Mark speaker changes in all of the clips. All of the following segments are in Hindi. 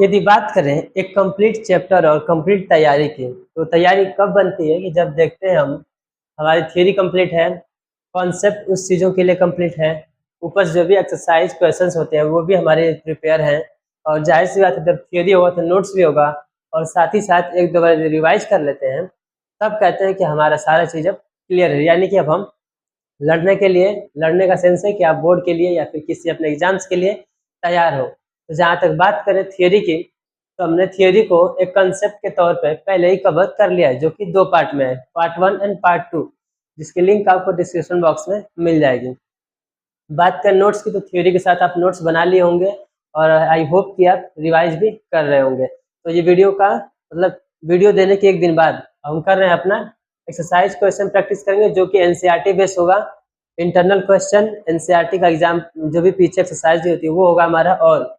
Speaker 1: यदि बात करें एक कंप्लीट चैप्टर और कंप्लीट तैयारी की, तो तैयारी कब बनती है कि जब देखते हैं हम हमारी थ्योरी कंप्लीट है, कॉन्सेप्ट उस चीज़ों के लिए कंप्लीट है, ऊपर से जो भी एक्सरसाइज क्वेश्चंस होते हैं वो भी हमारे प्रिपेयर हैं, और जाहिर सी बात है जब थ्योरी होगा तो नोट्स भी होगा, और साथ ही साथ एक दो बार रिवाइज कर लेते हैं, तब कहते हैं कि हमारा सारा चीज़ अब क्लियर है। यानी कि अब हम लड़ने का सेंस है कि आप बोर्ड के लिए या फिर किसी अपने एग्जाम्स के लिए तैयार हो। तो जहाँ तक बात करें थियोरी की, तो हमने थियोरी को एक कंसेप्ट के तौर पे पहले ही कवर कर लिया है, जो कि 2 पार्ट में है, पार्ट 1 एंड पार्ट 2, जिसकी लिंक आपको डिस्क्रिप्शन बॉक्स में मिल जाएगी। बात करें नोट्स की, तो थियोरी के साथ आप नोट्स बना लिए होंगे और आई होप कि आप रिवाइज भी कर रहे होंगे। तो ये वीडियो का मतलब वीडियो देने के एक दिन बाद हम कर रहे हैं अपना एक्सरसाइज क्वेश्चन प्रैक्टिस करेंगे, जो कि एनसीईआरटी बेस होगा। इंटरनल क्वेश्चन एनसीईआरटी का एग्जाम जो भी पीछे एक्सरसाइज होती है वो होगा हमारा, और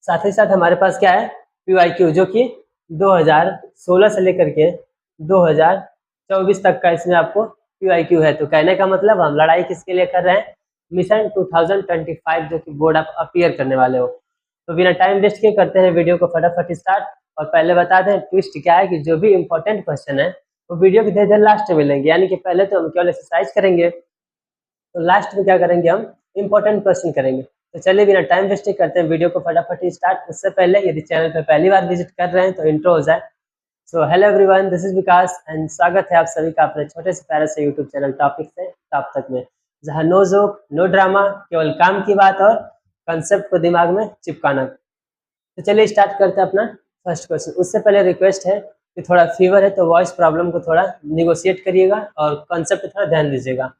Speaker 1: साथ ही साथ हमारे पास क्या है पीवाईक्यू, जो कि 2016 से लेकर के 2024 तक का इसमें आपको पीवाईक्यू है। तो कहने का मतलब हम लड़ाई किसके लिए कर रहे हैं, मिशन 2025 जो कि बोर्ड आप अपीयर करने वाले हो। तो बिना टाइम वेस्ट किए करते हैं वीडियो को फटाफट स्टार्ट। और पहले बता दें ट्विस्ट क्या है कि जो भी इंपॉर्टेंट क्वेश्चन है वो वीडियो के धीरे लास्ट में मिलेंगे, यानी कि पहले तो हम केवल एक्सरसाइज करेंगे, तो लास्ट में क्या करेंगे हम इंपॉर्टेंट क्वेश्चन करेंगे। तो चलिए बिना टाइम वेस्ट करते हैं वीडियो को फटाफट स्टार्ट। उससे पहले यदि चैनल पर पहली बार विजिट कर रहे हैं तो इंट्रो हो जाए। So hello everyone, this is Vikas and स्वागत है आप सभी का अपने छोटे से प्यारे से यूट्यूब चैनल टॉपिक से टॉप तक में, जहां नो जोक नो ड्रामा, केवल काम की बात और कंसेप्ट को दिमाग में चिपकाना। तो चलिए स्टार्ट करते हैं अपना फर्स्ट क्वेश्चन। उससे पहले रिक्वेस्ट है कि थोड़ा फीवर है तो वॉइस प्रॉब्लम को थोड़ा निगोशिएट करिएगा और कॉन्सेप्ट पर थोड़ा ध्यान दीजिएगा।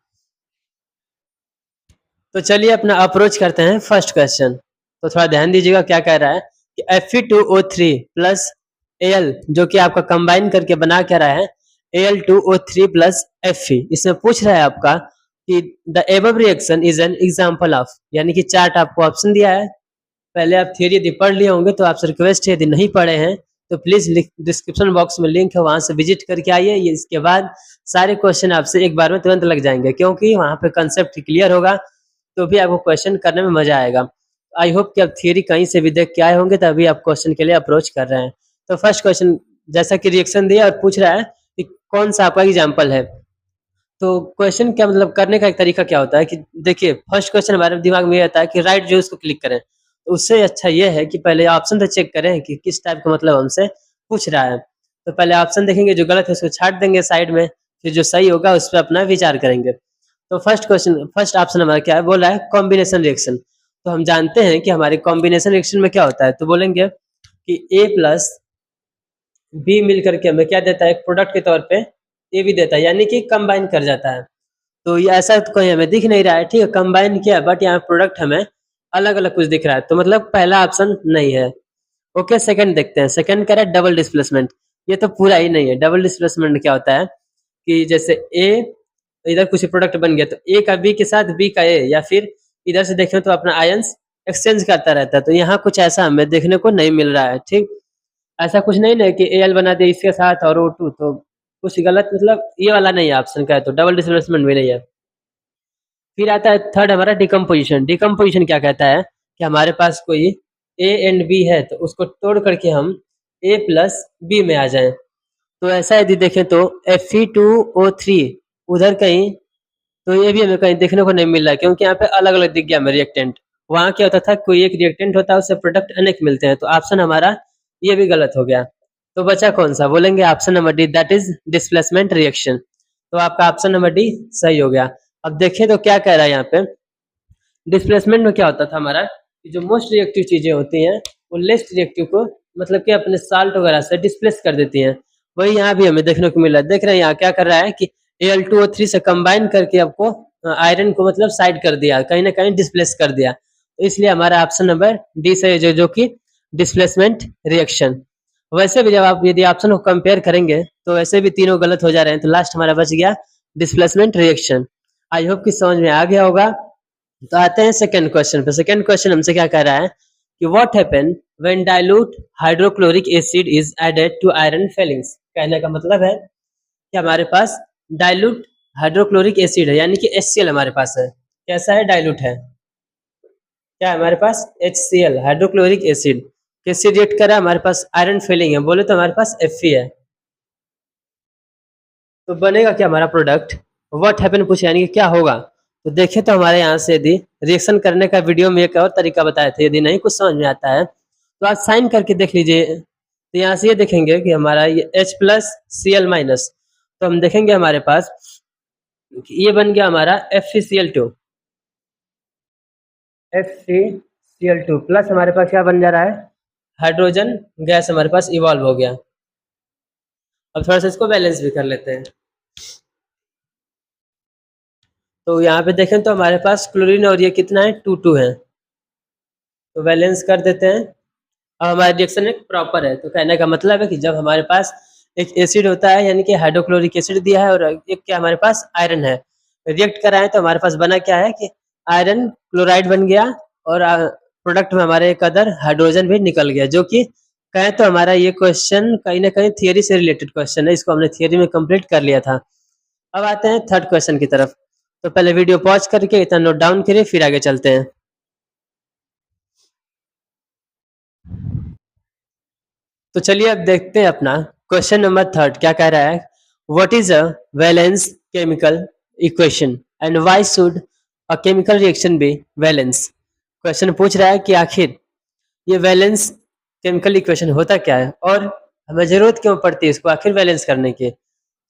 Speaker 1: तो चलिए अपना अप्रोच करते हैं फर्स्ट क्वेश्चन। तो थोड़ा ध्यान दीजिएगा क्या कह रहा है कि Fe2O3 प्लस Al जो कि आपका कंबाइन करके बना क्या रहा है Al2O3 प्लस Fe। इसमें पूछ रहा है आपका कि the above reaction is an example of, यानी कि चार्ट आपको ऑप्शन दिया है। पहले आप थियरी यदि पढ़ लिए होंगे तो आपसे रिक्वेस्ट है, यदि नहीं पढ़े हैं तो प्लीज डिस्क्रिप्शन बॉक्स में लिंक है, वहां से विजिट करके आइए। ये इसके बाद सारे क्वेश्चन आपसे एक बार में तुरंत लग जाएंगे, क्योंकि वहां पे कंसेप्ट क्लियर होगा, तो भी आपको क्वेश्चन करने में मजा आएगा। आई होप कि आप थियरी कहीं से भी देख के आए होंगे तभी आप क्वेश्चन के लिए अप्रोच कर रहे हैं। तो फर्स्ट क्वेश्चन जैसा कि रिएक्शन दिया और पूछ रहा है कि कौन सा आपका एग्जाम्पल है। तो क्वेश्चन क्या मतलब करने का एक तरीका क्या होता है कि देखिए फर्स्ट क्वेश्चन हमारे दिमाग में ये आता है कि राइट जो उसको क्लिक करें, तो उससे अच्छा ये है कि पहले ऑप्शन तो चेक करें कि किस टाइप का मतलब हमसे पूछ रहा है। तो पहले ऑप्शन देखेंगे, जो गलत है उसको छाट देंगे साइड में, फिर जो सही होगा उस पर अपना विचार करेंगे। तो फर्स्ट ऑप्शन हमारा क्या है, बोला है कॉम्बिनेशन रिएक्शन। तो हम जानते हैं कि हमारे कॉम्बिनेशन रिएक्शन में क्या होता है, तो बोलेंगे कि ए प्लस बी मिल करके हमें क्या देता है, एक प्रोडक्ट के तौर पे ए भी देता है, यानी कि कंबाइन कर जाता है। तो ये ऐसा तो कहीं हमें दिख नहीं रहा है, ठीक है, कंबाइन किया है बट यहाँ प्रोडक्ट हमें अलग अलग कुछ दिख रहा है, तो मतलब पहला ऑप्शन नहीं है। ओके, सेकंड देखते हैं। सेकंड कह रहा है डबल डिस्प्लेसमेंट। ये तो पूरा ही नहीं है। डबल डिस्प्लेसमेंट क्या होता है कि जैसे ए इधर कुछ प्रोडक्ट बन गया तो ए का बी के साथ बी का ए, या फिर इधर से देखें तो अपना आयंस एक्सचेंज करता रहता है। तो यहाँ कुछ ऐसा हमें देखने को नहीं मिल रहा है। ठीक, ऐसा कुछ नहीं ना कि एल बना दे इसके साथ और O2, तो कुछ गलत मतलब ये वाला नहीं है ऑप्शन का है, तो डबल डिस्प्लेसमेंट भी नहीं है। फिर आता है थर्ड हमारा डिकम्पोजिशन। डिकम्पोजिशन क्या कहता है कि हमारे पास कोई ए एंड बी है तो उसको तोड़ करके हम ए प्लस बी में आ जाएं। तो ऐसा यदि देखें तो Fe2O3 उधर कहीं, तो ये भी हमें कहीं देखने को नहीं मिल रहा है, क्योंकि यहाँ पे अलग अलग दिख गया हमें रिएक्टेंट। वहाँ क्या होता था, कोई एक रिएक्टेंट होता है उससे प्रोडक्ट अनेक मिलते हैं, तो ऑप्शन हमारा ये भी गलत हो गया। तो बचा कौन सा, बोलेंगे option number D, that is displacement reaction. तो आपका ऑप्शन नंबर डी सही हो गया। अब देखें तो क्या कह रहा है यहाँ पे, डिस्प्लेसमेंट में क्या होता था हमारा कि जो मोस्ट रिएक्टिव चीजें होती हैं वो लेस्ट रिएक्टिव को मतलब कि अपने साल्ट वगैरह से डिस्प्लेस कर देती हैं। वही यहाँ भी हमें देखने को मिल रहा है। देख रहे हैं यहाँ क्या कर रहा है कि Al2O3 से कंबाइन करके आपको आयरन को मतलब साइड कर दिया, कहीं ना कहीं डिस्प्लेस कर दिया। तो इसलिए हमारा ऑप्शन नंबर डी सही है, जो कि डिस्प्लेसमेंट रिएक्शन। वैसे भी जब आप यदि ऑप्शन को कंपेयर करेंगे तो वैसे भी तीनों गलत हो जा रहे हैं, तो लास्ट हमारा बच गया डिस्प्लेसमेंट रिएक्शन। आई होप कि समझ में आ गया होगा। तो आते हैं सेकंड क्वेश्चन पे। सेकंड क्वेश्चन हमसे क्या कह रहा है कि what happen when dilute hydrochloric acid is added to iron filings. कहने का मतलब है कि हमारे पास डाइल्यूट हाइड्रोक्लोरिक एसिड है, यानी कि HCl हमारे पास है। कैसा है, डाइल्यूट है, क्या है हमारे पास HCl हाइड्रोक्लोरिक एसिड। किससे रिएक्ट कर रहा है, हमारे पास आयरन फीलिंग है, बोले तो हमारे पास Fe है, तो बनेगा क्या हमारा प्रोडक्ट, व्हाट हैपन पूछे यानी कि क्या होगा। तो देखें तो हमारे यहाँ से यदि रिएक्शन करने का वीडियो में एक और तरीका बताए थे, यदि नहीं कुछ समझ में आता है तो आप साइन करके देख लीजिए। तो यहाँ से ये देखेंगे कि हमारा ये H+Cl-, तो हम देखेंगे हमारे पास ये बन गया हमारा FeCl2, FeCl2 प्लस हमारे पास क्या बन जा रहा है, हाइड्रोजन गैस हमारे पास इवॉल्व हो गया। अब थोड़ा सा इसको बैलेंस भी कर लेते हैं। तो यहाँ पे देखें तो हमारे पास क्लोरीन और ये कितना है, 2 है, तो बैलेंस कर देते हैं। अब हमारा रिएक्शन एक प्रॉपर है, तो कहने का मतलब है कि जब हमारे पास एक एसिड होता है यानी कि हाइड्रोक्लोरिक एसिड दिया है और एक क्या हमारे पास आयरन है, रिएक्ट कराएं तो हमारे पास बना क्या है कि आयरन क्लोराइड बन गया और प्रोडक्ट में हमारे एक अदर हाइड्रोजन भी निकल गया, जो कि कहें तो हमारा ये क्वेश्चन कहीं ना कहीं थियरी से रिलेटेड क्वेश्चन है, इसको हमने थियरी में कंप्लीट कर लिया था। अब आते हैं थर्ड क्वेश्चन की तरफ। तो पहले वीडियो पॉज करके इतना नोट डाउन करिए, फिर आगे चलते हैं। तो चलिए अब देखते हैं अपना क्वेश्चन नंबर थर्ड क्या कह रहा है, what is a balanced chemical equation and why should a chemical reaction be balanced. Question पूछ रहा है कि आखिर ये वैलेंस केमिकल इक्वेशन होता क्या है और हमें जरूरत क्यों पड़ती है इसको आखिर वैलेंस करने की।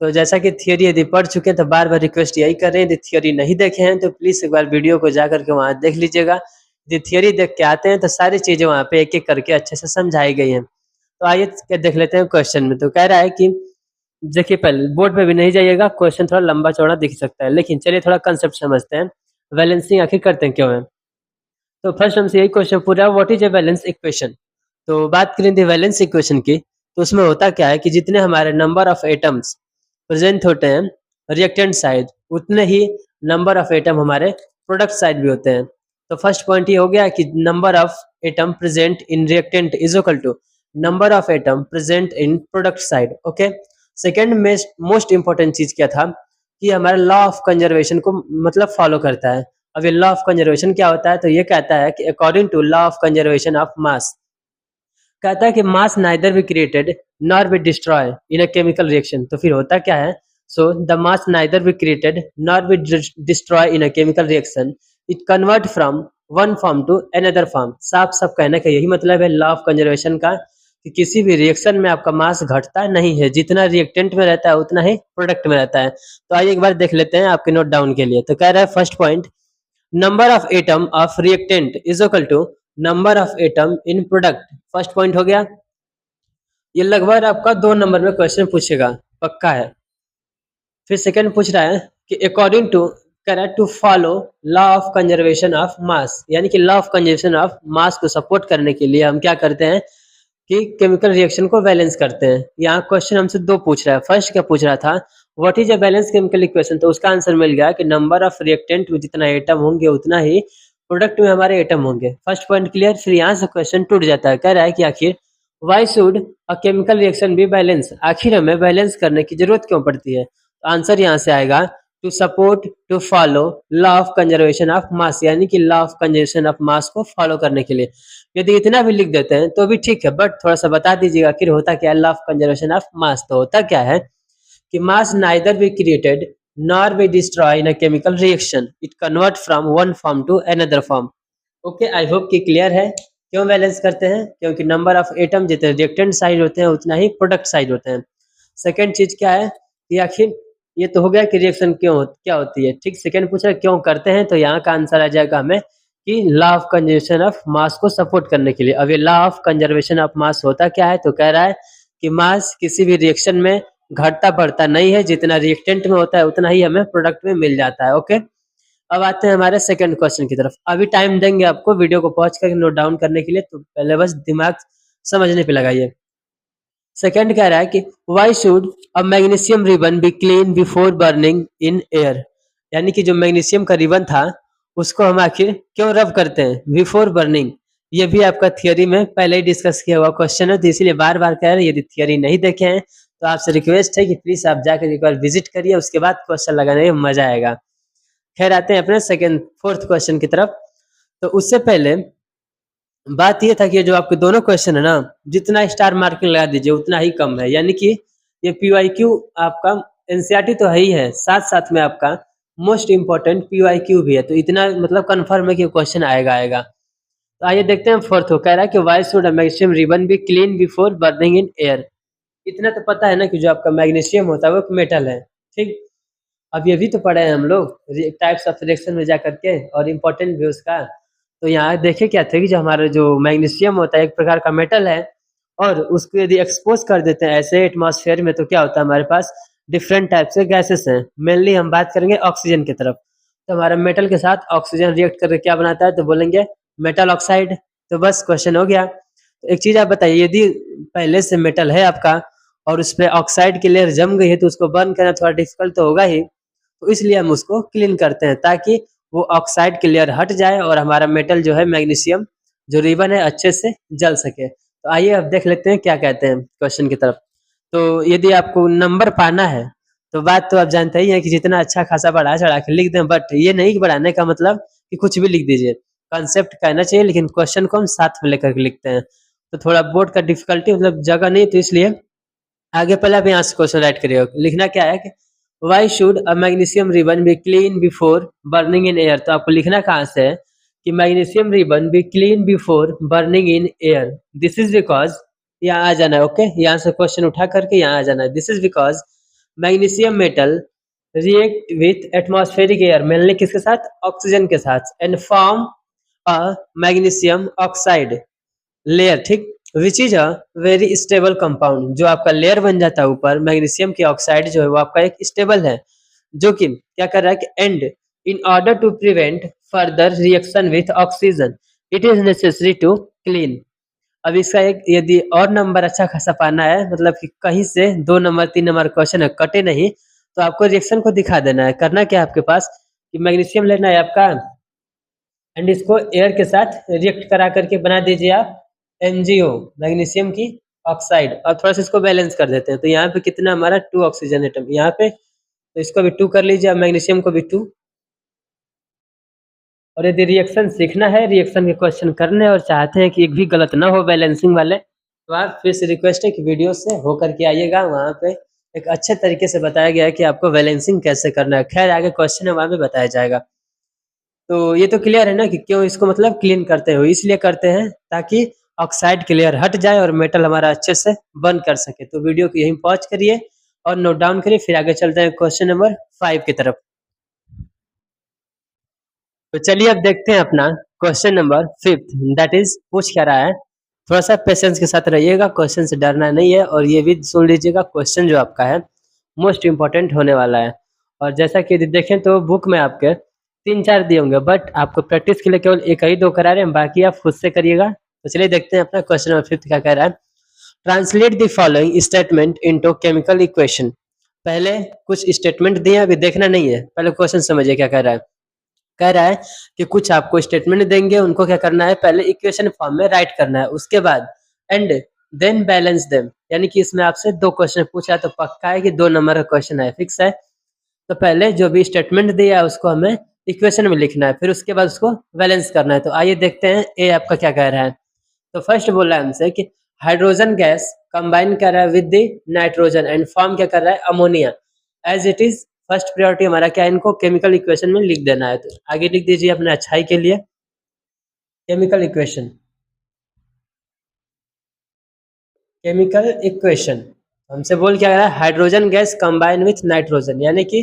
Speaker 1: तो जैसा कि थियोरी यदि पढ़ चुके हैं तो बार बार रिक्वेस्ट यही कर रहे हैं, यदि थियोरी नहीं देखे हैं तो प्लीज एक बार वीडियो को जा करके वहाँ देख लीजिएगा। यदि थियोरी देख के आते हैं तो सारी चीजें वहाँ पे एक एक करके अच्छे से समझाई गई हैं। तो आइए देख लेते हैं क्वेश्चन में। तो कह रहा है कि देखिए पहले बोर्ड पे भी नहीं जाइएगा, क्वेश्चन थोड़ा लंबा चौड़ा दिख सकता है, लेकिन चलिए थोड़ा कंसेप्ट समझते हैं, बैलेंसिंग आखिर करते हैं क्यों है। तो फर्स्ट हमसे यही क्वेश्चन पूछा, what is a balance equation. तो बात करें थी बैलेंस इक्वेशन की, तो उसमें होता क्या है कि जितने हमारे नंबर ऑफ एटम्स प्रेजेंट होते हैं रिएक्टेंट साइड, उतने ही नंबर ऑफ एटम हमारे प्रोडक्ट साइड भी होते हैं। तो फर्स्ट पॉइंट ये हो गया कि number of atom present in reactant is equal to number of atom present in product side. Okay, second most important चीज क्या था कि हमारा लॉ ऑफ कंजर्वेशन को मतलब फॉलो करता है। अब ये लॉ ऑफ कंजर्वेशन क्या होता है, तो ये कहता है कि according to law of conservation of mass, कहता है कि mass neither be created nor be destroy in a chemical reaction. तो फिर होता क्या है, so the mass neither be created nor be destroy in a chemical reaction, it convert from one form to another form. साफ साफ कहने का यही मतलब है लॉ ऑफ कंजर्वेशन का, कि किसी भी रिएक्शन में आपका मास घटता नहीं है, जितना रिएक्टेंट में रहता है उतना ही प्रोडक्ट में रहता है। तो आइए एक बार देख लेते हैं आपके नोट डाउन के लिए। तो कह रहा है first point, number of atom of reactant is equal to number of atom in product. First point हो गया, ये लगभग आपका 2 नंबर में क्वेश्चन पूछेगा, पक्का है। फिर सेकंड पूछ रहा है कि अकॉर्डिंग टू, कह रहा है to follow law of conservation of mass, यानी कि law of conservation of mass को सपोर्ट करने के लिए हम क्या करते हैं कि केमिकल रिएक्शन को बैलेंस करते हैं। यहाँ क्वेश्चन हमसे 2 पूछ रहा है। फर्स्ट क्या पूछ रहा था, what is a balance chemical equation, तो उसका आंसर मिल गया कि नंबर ऑफ रिएक्टेंट में जितना एटम होंगे उतना ही प्रोडक्ट में हमारे एटम होंगे। First point clear. फिर यहाँ से क्वेश्चन टूट जाता है, कह रहा है कि आखिर why should a chemical reaction be balance, आखिर हमें बैलेंस करने की जरूरत क्यों पड़ती है। तो आंसर यहाँ से आएगा to support to follow law of conservation of mass, यानी कि law of conservation of mass को फॉलो करने के लिए। यदि इतना भी लिख देते हैं तो भी ठीक है, बट थोड़ा सा बता दीजिएगा आखिर होता क्या है law of conservation of mass. तो होता क्या है कि mass neither be created nor be destroy in a chemical reaction, it convert from one form to another form. Okay, I hope कि क्लियर है। क्यों बैलेंस करते हैं, क्योंकि नंबर ऑफ एटम जितने रिएक्टेंट साइड होते हैं उतना ही प्रोडक्ट साइड होते हैं। सेकेंड चीज क्या है कि आखिर ये तो हो गया कि रिएक्शन क्या होती है, ठीक। सेकेंड पूछा क्यों करते हैं, तो यहाँ का आंसर आ जाएगा हमें कि law of conservation of mass को सपोर्ट करने के लिए। अब ये लॉ ऑफ कंजर्वेशन ऑफ मास होता क्या है, तो कह रहा है कि मास किसी भी रिएक्शन में घटता बढ़ता नहीं है, जितना रिएक्टेंट में होता है उतना ही हमें प्रोडक्ट में मिल जाता है। ओके, अब आते हैं हमारे सेकंड क्वेश्चन की तरफ। अभी टाइम देंगे आपको वीडियो को पॉज करके नोट डाउन करने के लिए, तो पहले बस दिमाग समझने पे लगाइए। सेकंड कह रहा है कि why should a magnesium ribbon be clean before burning in air, यानी कि जो मैग्नीशियम का रिबन था उसको हम आखिर क्यों रब करते हैं बिफोर बर्निंग। ये भी आपका थियोरी में पहले ही डिस्कस किया हुआ क्वेश्चन है, तो इसीलिए बार बार कह रहे हैं यदि थियोरी नहीं देखे हैं तो आपसे रिक्वेस्ट है कि प्लीज आप जाकर एक बार विजिट करिए, उसके बाद क्वेश्चन लगाने में मजा आएगा। खैर आते हैं अपने फोर्थ क्वेश्चन की तरफ। तो उससे पहले बात ये था कि जो आपके दोनों क्वेश्चन है ना, जितना स्टार मार्किंग लगा दीजिए उतना ही कम है, यानी कि ये पीवाईक्यू आपका एनसीईआरटी तो है ही है, साथ साथ में आपका मोस्ट इम्पोर्टेंट पीवाईक्यू भी है, तो इतना मतलब कंफर्म है कि क्वेश्चन आएगा आएगा। तो आइए देखते हैं फोर्थ को, कह रहा है कि why should a magnesium ribbon be clean before burning in air. इतना तो पता है ना कि जो आपका मैग्नीशियम होता है वो एक मेटल है, ठीक। अब ये भी तो पढ़े हैं हम लोग टाइप्स ऑफ रिएक्शन में जा करके, और इम्पोर्टेंट भी उसका। तो यहाँ देखे क्या थे कि जो हमारा जो मैग्नीशियम होता है एक प्रकार का मेटल है, और उसको यदि एक्सपोज कर देते हैं ऐसे एटमॉस्फेयर में, तो क्या होता है हमारे पास डिफरेंट टाइप के गैसेस हैं। मेनली हम बात करेंगे ऑक्सीजन की तरफ। तो हमारा मेटल के साथ ऑक्सीजन रिएक्ट करके क्या बनाता है, तो बोलेंगे मेटल ऑक्साइड। तो बस क्वेश्चन हो गया। तो एक चीज आप बताइए, यदि पहले से मेटल है आपका और उस पर ऑक्साइड की लेयर जम गई है, तो उसको बर्न करना थोड़ा डिफिकल्ट तो होगा ही। तो इसलिए हम उसको क्लीन करते हैं ताकि वो ऑक्साइड की लेयर हट जाए और हमारा मेटल जो है मैग्नीशियम जो रिबन है अच्छे से जल सके। तो आइए अब देख लेते हैं क्या कहते हैं क्वेश्चन की तरफ। तो यदि आपको नंबर पाना है, तो बात तो आप जानते ही हैं कि जितना अच्छा खासा बढ़ा चढ़ा के लिख दें, बट ये नहीं कि बढ़ाने का मतलब कि कुछ भी लिख दीजिए। कॉन्सेप्ट कहना चाहिए, लेकिन क्वेश्चन को हम साथ में लेकर के लिखते हैं। तो थोड़ा बोर्ड का डिफिकल्टी मतलब जगह नहीं, तो इसलिए आगे पहले आप यहाँ से क्वेश्चन राइट करिए। लिखना क्या है कि why should a magnesium ribbon be clean before burning in air. तो आपको लिखना कहाँ से है कि magnesium ribbon be clean before burning in air. This is because, यहाँ आ जाना है, ओके, यहाँ से क्वेश्चन उठा करके यहाँ आ जाना है। This is because magnesium metal react with atmospheric air, mainly किसके साथ, ऑक्सीजन के साथ, and form a magnesium oxide layer, ठीक, which is a very stable compound. जो आपका लेयर बन जाता है ऊपर मैग्नीशियम की ऑक्साइड जो है वो आपका एक स्टेबल है, जो कि क्या कर रहा है कि and in order to prevent further reaction with oxygen it is necessary to clean. अब इसका एक यदि और नंबर अच्छा खासा पाना है, मतलब कि कहीं से 2 नंबर 3 नंबर क्वेश्चन है कटे नहीं, तो आपको रिएक्शन को दिखा देना है। करना क्या है आपके पास कि मैग्नीशियम लेना है आपका, एंड इसको एयर के साथ रिएक्ट करा करके बना दीजिए आप एमजीओ, मैग्नीशियम की ऑक्साइड। और थोड़ा सा इसको बैलेंस कर देते हैं, तो यहाँ पे कितना हमारा 2 ऑक्सीजन एटम यहाँ पे, तो इसको भी 2 कर लीजिए, मैग्नीशियम को भी 2। और यदि रिएक्शन सीखना है, रिएक्शन के क्वेश्चन करने और चाहते हैं कि एक भी गलत ना हो बैलेंसिंग वाले, तो आप फिर से रिक्वेस्ट है कि वीडियो से होकर के आइएगा। वहाँ पे एक अच्छे तरीके से बताया गया है कि आपको बैलेंसिंग कैसे करना है। खैर आगे क्वेश्चन है वहाँ पे बताया जाएगा। तो ये तो क्लियर है ना कि क्यों इसको मतलब क्लीन करते हो, इसलिए करते हैं ताकि ऑक्साइड की लेयर हट जाए और मेटल हमारा अच्छे से बर्न कर सके। तो वीडियो को यहीं पॉज करिए और नोट डाउन करिए, फिर आगे चलते हैं क्वेश्चन नंबर 5 की तरफ। तो चलिए अब देखते हैं अपना क्वेश्चन नंबर 5, दैट इज पूछ क्या रहा है। थोड़ा सा पेशेंस के साथ रहिएगा, क्वेश्चन से डरना नहीं है, और ये भी सुन लीजिएगा क्वेश्चन जो आपका है मोस्ट इम्पोर्टेंट होने वाला है। और जैसा कि यदि देखें तो बुक में आपके 3-4 दिए होंगे, बट आपको प्रैक्टिस के लिए केवल एक ही 2 करा रहे हैं, बाकी आप खुद से करिएगा। तो चलिए देखते हैं अपना क्वेश्चन नंबर 5 क्या कह रहा है। Translate the following statement into chemical equation. पहले कुछ स्टेटमेंट दिए, अभी देखना नहीं है, पहले क्वेश्चन समझिए क्या कह रहा है। कह रहा है कि कुछ आपको स्टेटमेंट देंगे, उनको क्या करना है, पहले इक्वेशन फॉर्म में राइट करना है, उसके बाद एंड देन बैलेंस देम। यानी कि इसमें आपसे 2 क्वेश्चन पूछा है, तो पक्का है कि 2 नंबर का क्वेश्चन है, फिक्स है। तो पहले जो भी स्टेटमेंट दिया है उसको हमें इक्वेशन में लिखना है, फिर उसके बाद उसको बैलेंस करना है। तो आइए देखते हैं ए आपका क्या कह रहा है। तो फर्स्ट बोल रहा है हमसे कि हाइड्रोजन गैस कंबाइन कर रहा है with the nitrogen and form क्या कर रहा है, ammonia. As it is first priority हमारा क्या है, इनको केमिकल इक्वेशन में लिख देना है। तो आगे लिख दीजिए अपने अच्छाई के लिए केमिकल इक्वेशन। केमिकल इक्वेशन हमसे बोल क्या रहा है, hydrogen gas combine with nitrogen, यानी कि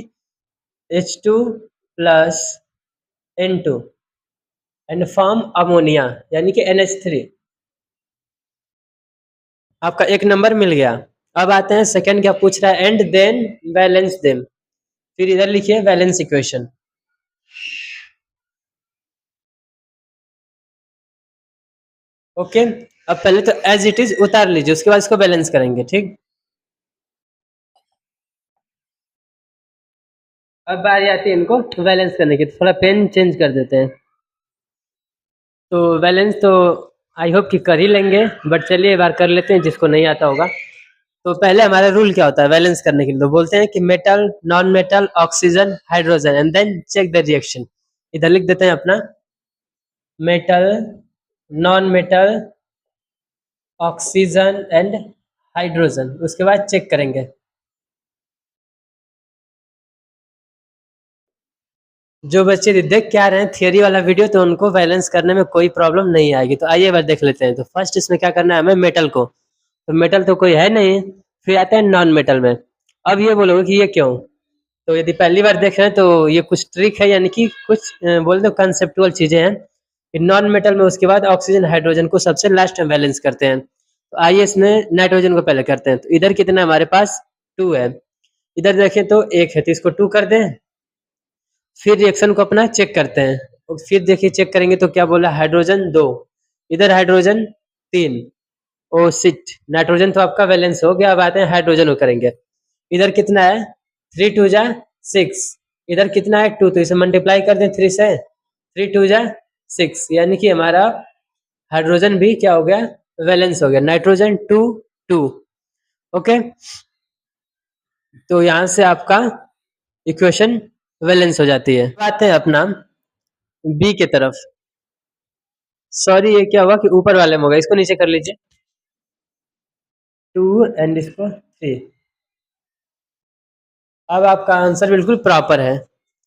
Speaker 1: H2 plus N2 and form ammonia, यानी कि NH3। आपका 1 नंबर मिल गया। अब आते हैं सेकंड, क्या पूछ रहा है, एंड देन बैलेंस देम। फिर इधर लिखिए बैलेंस इक्वेशन। ओके, अब पहले तो एज इट इज उतार लीजिए, उसके बाद इसको बैलेंस करेंगे, ठीक। अब बारी आती है इनको बैलेंस करने की, तो थोड़ा पेन चेंज कर देते हैं। तो बैलेंस तो आई होप कि कर ही लेंगे, बट चलिए एक बार कर लेते हैं जिसको नहीं आता होगा। तो पहले हमारा रूल क्या होता है बैलेंस करने के लिए, तो बोलते हैं कि metal, non metal, oxygen, hydrogen, and then check the reaction. इधर लिख देते हैं अपना metal, non metal, oxygen and hydrogen, उसके बाद चेक करेंगे। जो बच्चे देख के आ रहे हैं थियरी वाला वीडियो तो उनको बैलेंस करने में कोई प्रॉब्लम नहीं आएगी। तो आइए बार देख लेते हैं। तो फर्स्ट इसमें क्या करना है हमें, मेटल को, तो मेटल तो कोई है नहीं, फिर आता है नॉन मेटल में। अब ये बोलोगे कि ये क्यों, तो यदि पहली बार देख रहे हैं तो ये कुछ ट्रिक है, यानी कि कुछ बोल दो कंसेप्टुअल चीजें हैं। नॉन मेटल में उसके बाद ऑक्सीजन हाइड्रोजन को सबसे लास्ट में बैलेंस करते हैं। तो आइए इसमें नाइट्रोजन को पहले करते हैं। तो इधर कितना हमारे पास 2 है, इधर देखें तो 1 है, तो इसको 2 कर दें। फिर रिएक्शन को अपना चेक करते हैं, और फिर देखिए चेक करेंगे तो क्या बोला, हाइड्रोजन 2, इधर हाइड्रोजन 3। ओ सिट, नाइट्रोजन तो आपका बैलेंस हो गया। अब आते हैं हाइड्रोजन को करेंगे। इधर कितना है, 3 2 जा 6, इधर कितना है 2, तो इसे मल्टीप्लाई कर दें 3 से, 3 2 जा 6, यानी कि हमारा हाइड्रोजन भी क्या हो गया, वैलेंस हो गया। नाइट्रोजन 2 2। ओके, तो यहाँ से आपका इक्वेशन वैलेंस हो जाती है। आते हैं अपना बी के तरफ। सॉरी, ये क्या हुआ कि ऊपर वाले में होगा, इसको नीचे कर लीजिए। 2 एंड इसको 3। अब आपका आंसर बिल्कुल प्रॉपर है,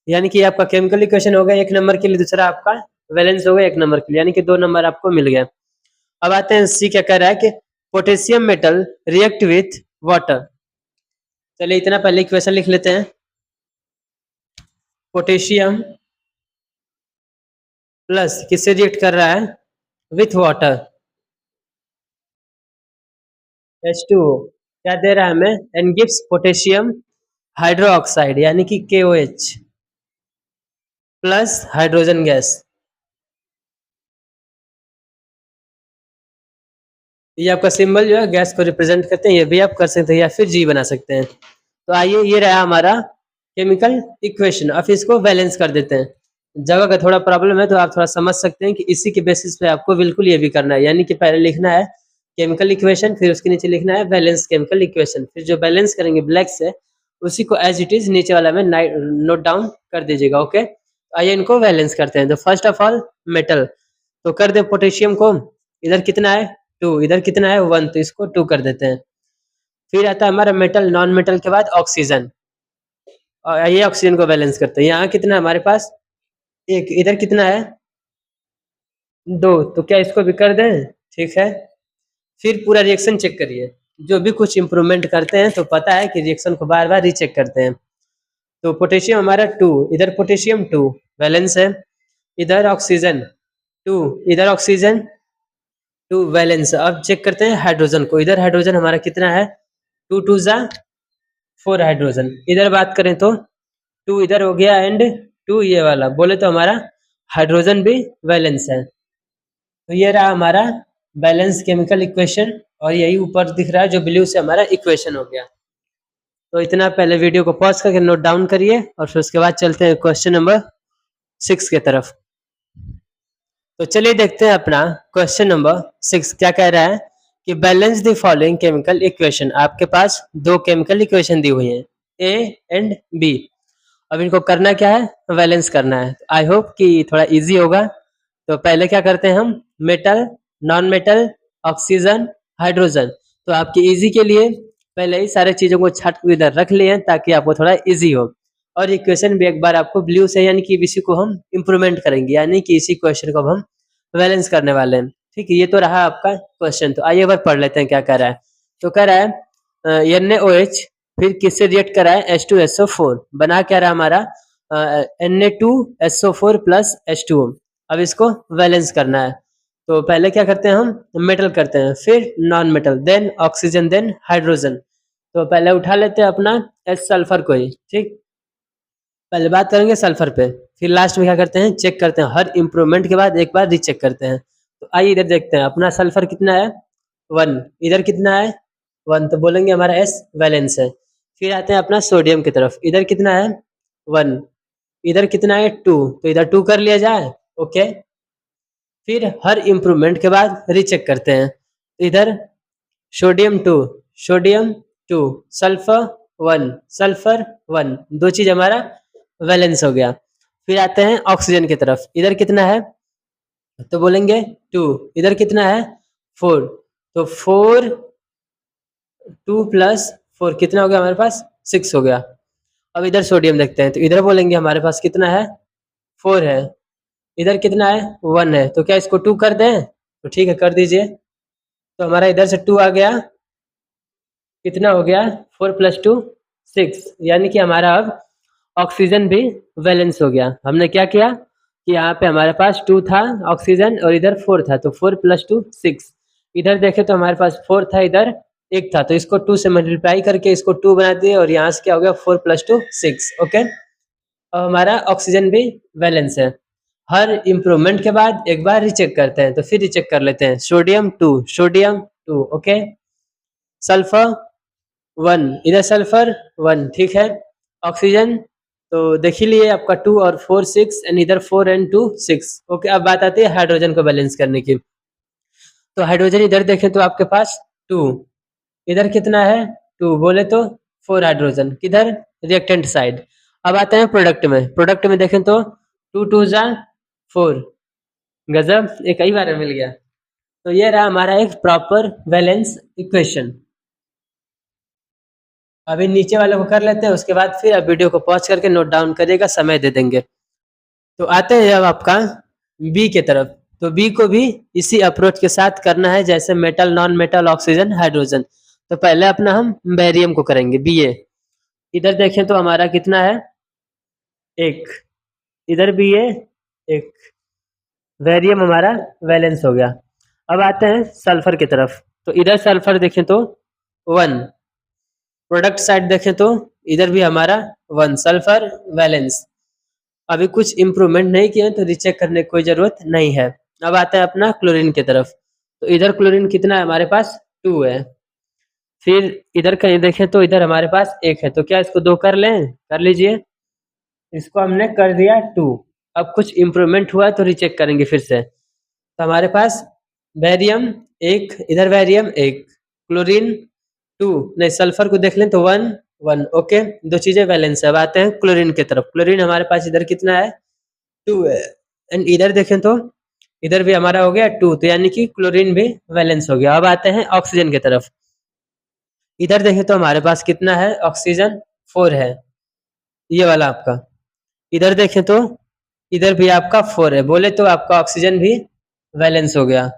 Speaker 1: यानी कि आपका केमिकल इक्वेशन हो गया 1 नंबर के लिए, दूसरा आपका वैलेंस हो गया 1 नंबर के लिए, यानी कि 2 नंबर आपको मिल गया। अब आते हैं सी, क्या कह रहा है कि potassium metal react with water. चलिए इतना पहले इक्वेशन लिख लेते हैं। पोटेशियम प्लस किससे रिएक्ट कर रहा है, विथ वाटर, H2O क्या दे रहा है हमें, एंड गिव्स पोटेशियम हाइड्रोक्साइड, यानी कि KOH प्लस हाइड्रोजन गैस। ये आपका सिंबल जो है गैस को रिप्रेजेंट करते हैं, ये भी आप कर सकते हैं या फिर जी बना सकते हैं। तो आइए, ये रहा हमारा केमिकल इक्वेशन। अब इसको बैलेंस कर देते हैं। जगह का थोड़ा प्रॉब्लम है तो आप थोड़ा समझ सकते हैं कि इसी के बेसिस पे आपको बिल्कुल ये भी करना है, यानी कि पहले लिखना है केमिकल इक्वेशन, फिर उसके नीचे लिखना है बैलेंस केमिकल इक्वेशन, फिर जो बैलेंस करेंगे ब्लैक से उसी को एज इट इज नीचे वाला में नोट डाउन कर दीजिएगा। ओके, आइए इनको बैलेंस करते हैं। तो फर्स्ट ऑफ ऑल मेटल, तो कर दे पोटेशियम को, इधर कितना है 2, इधर कितना है 1, तो इसको 2 कर देते हैं। फिर आता है हमारा मेटल, नॉन मेटल के बाद ऑक्सीजन, और ये ऑक्सीजन को बैलेंस करते हैं। यहाँ कितना है हमारे पास 1, इधर कितना है 2, तो क्या इसको भी कर दें, ठीक है। फिर पूरा रिएक्शन चेक करिए, जो भी कुछ इंप्रूवमेंट करते हैं तो पता है कि रिएक्शन को बार बार रीचेक करते हैं। तो पोटेशियम हमारा 2, इधर पोटेशियम 2 वैलेंस है, इधर ऑक्सीजन 2, इधर ऑक्सीजन 2 वैलेंस। अब चेक करते हैं हाइड्रोजन को, इधर हाइड्रोजन हमारा कितना है 2 2 जा 4 हाइड्रोजन। इधर बात करें तो 2 इधर हो गया एंड 2 ये वाला, बोले तो हमारा हाइड्रोजन भी वैलेंस है। तो ये रहा हमारा बैलेंस केमिकल इक्वेशन, और यही ऊपर दिख रहा है जो ब्लू से हमारा इक्वेशन हो गया। तो इतना पहले वीडियो को पॉज करके नोट डाउन करिए, और फिर उसके बाद चलते हैं क्वेश्चन नंबर 6 की तरफ। तो चलिए देखते हैं अपना क्वेश्चन नंबर 6 क्या कह रहा है कि balance the following chemical equation. आपके पास 2 केमिकल इक्वेशन दी हुई हैं, ए एंड बी। अब इनको करना क्या है, बैलेंस करना है। आई होप कि थोड़ा इजी होगा। तो पहले क्या करते हैं हम, metal, non metal, oxygen, hydrogen. तो आपके इजी के लिए पहले ही सारे चीज़ों को छाट के इधर रख लिए हैं ताकि आपको थोड़ा इजी हो। और ये क्वेश्चन भी एक बार आपको ब्लू से, यानी कि इसी को हम इम्प्रूवमेंट करेंगे, यानी कि इसी क्वेश्चन को हम बैलेंस करने वाले हैं। ठीक है, ये तो रहा आपका क्वेश्चन। तो आइए एक बार पढ़ लेते हैं क्या कह रहा है। तो कह रहा है NaOH फिर किससे रिएक्ट करा है, H2SO4 बना क्या रहा हमारा Na2SO4 प्लस H2O। अब इसको बैलेंस करना है। तो पहले क्या करते हैं हम, मेटल करते हैं, फिर non metal, then oxygen, then hydrogen. तो पहले उठा लेते हैं अपना एस सल्फर को ही, ठीक। पहले बात करेंगे सल्फर पे, फिर लास्ट में क्या करते हैं, चेक करते हैं, हर इम्प्रूवमेंट के बाद एक बार रीचेक करते हैं। तो आइए इधर देखते हैं, अपना सल्फर कितना है 1, इधर कितना है 1, तो बोलेंगे हमारा एस वैलेंस है। फिर आते हैं अपना सोडियम की तरफ, इधर कितना है 1, इधर कितना है 2, तो इधर 2 कर लिया जाए। ओके, फिर हर इम्प्रूवमेंट के बाद रीचेक करते हैं। इधर सोडियम 2, सोडियम 2, सल्फर 1, सल्फर 1, दो चीज हमारा वैलेंस हो गया। फिर आते हैं ऑक्सीजन की तरफ, इधर कितना है तो बोलेंगे 2, इधर कितना है 4, तो 4 2 प्लस 4 कितना हो गया हमारे पास 6 हो गया। अब इधर सोडियम देखते हैं, तो इधर बोलेंगे हमारे पास कितना है 4 है, इधर कितना है 1 है, तो क्या इसको 2 कर दें? तो ठीक है कर दीजिए। तो हमारा इधर से 2 आ गया, कितना हो गया 4 + 2 6, यानी कि हमारा अब ऑक्सीजन भी वैलेंस हो गया। हमने क्या किया कि यहाँ पे हमारे पास 2 था ऑक्सीजन और इधर 4 था, तो 4 + 2 6। इधर देखें तो हमारे पास 4 था, इधर 1 था, तो इसको 2 से मल्टीप्लाई करके इसको 2 बना दिए और यहाँ से क्या हो गया 4 + 2 6। ओके, अब हमारा ऑक्सीजन भी वैलेंस है। हर इम्प्रूवमेंट के बाद एक बार रीचेक करते हैं, तो फिर रीचेक कर लेते हैं। Sodium 2 sodium 2, okay. सल्फर 1, इधर सल्फर 1, ठीक है। ऑक्सीजन तो देख ही लिए आपका 2 और 4 6 एंड इधर 4 एंड 2 6। ओके, अब बात आती है हाइड्रोजन को बैलेंस करने की। तो हाइड्रोजन इधर देखें तो आपके पास 2, इधर कितना है 2, बोले तो 4 हाइड्रोजन किधर रिएक्टेंट साइड। अब आते हैं प्रोडक्ट में, प्रोडक्ट में देखें तो 2 2 जा 4, गजब, ये कई बार मिल गया। तो ये रहा हमारा एक प्रॉपर वैलेंस इक्वेशन। अभी नीचे वाले को कर लेते हैं, उसके बाद फिर आप वीडियो को पॉज करके नोट डाउन करिएगा, समय दे देंगे। तो आते हैं अब आपका बी के तरफ। तो बी को भी इसी अप्रोच के साथ करना है जैसे metal non metal oxygen hydrogen. तो पहले अपना हम बेरियम को करेंगे बी ए। इधर देखें तो हमारा कितना है 1, इधर बी ए 1, बेरियम हमारा वैलेंस हो गया। अब आते हैं सल्फर की तरफ। तो इधर सल्फर देखें तो 1, प्रोडक्ट साइड देखें तो इधर भी हमारा 1, सल्फर वैलेंस। अभी कुछ इम्प्रूवमेंट नहीं किए तो रीचेक करने की कोई जरूरत नहीं है। अब आता है अपना क्लोरीन की तरफ। तो इधर क्लोरीन कितना है हमारे पास 2 है, फिर इधर कहीं देखें तो इधर हमारे पास 1 है, तो क्या इसको 2 कर लें? कर लीजिए, इसको हमने कर दिया 2। अब कुछ इम्प्रूवमेंट हुआ तो रीचेक करेंगे फिर से। तो हमारे पास बेरियम 1, इधर बेरियम 1, क्लोरीन 2, नहीं सल्फर को देख लें तो 1 1, ओके, दो चीजें बैलेंस है। अब आते हैं क्लोरीन की तरफ। क्लोरीन हमारे पास इधर कितना है 2 है, एंड इधर देखें तो इधर भी हमारा हो गया 2, तो यानी कि क्लोरीन भी वैलेंस हो गया। अब आते हैं ऑक्सीजन की तरफ। इधर देखें तो हमारे पास कितना है ऑक्सीजन 4 है, ये वाला आपका। इधर देखें तो इधर भी आपका 4 है, बोले तो आपका ऑक्सीजन भी वैलेंस हो गया।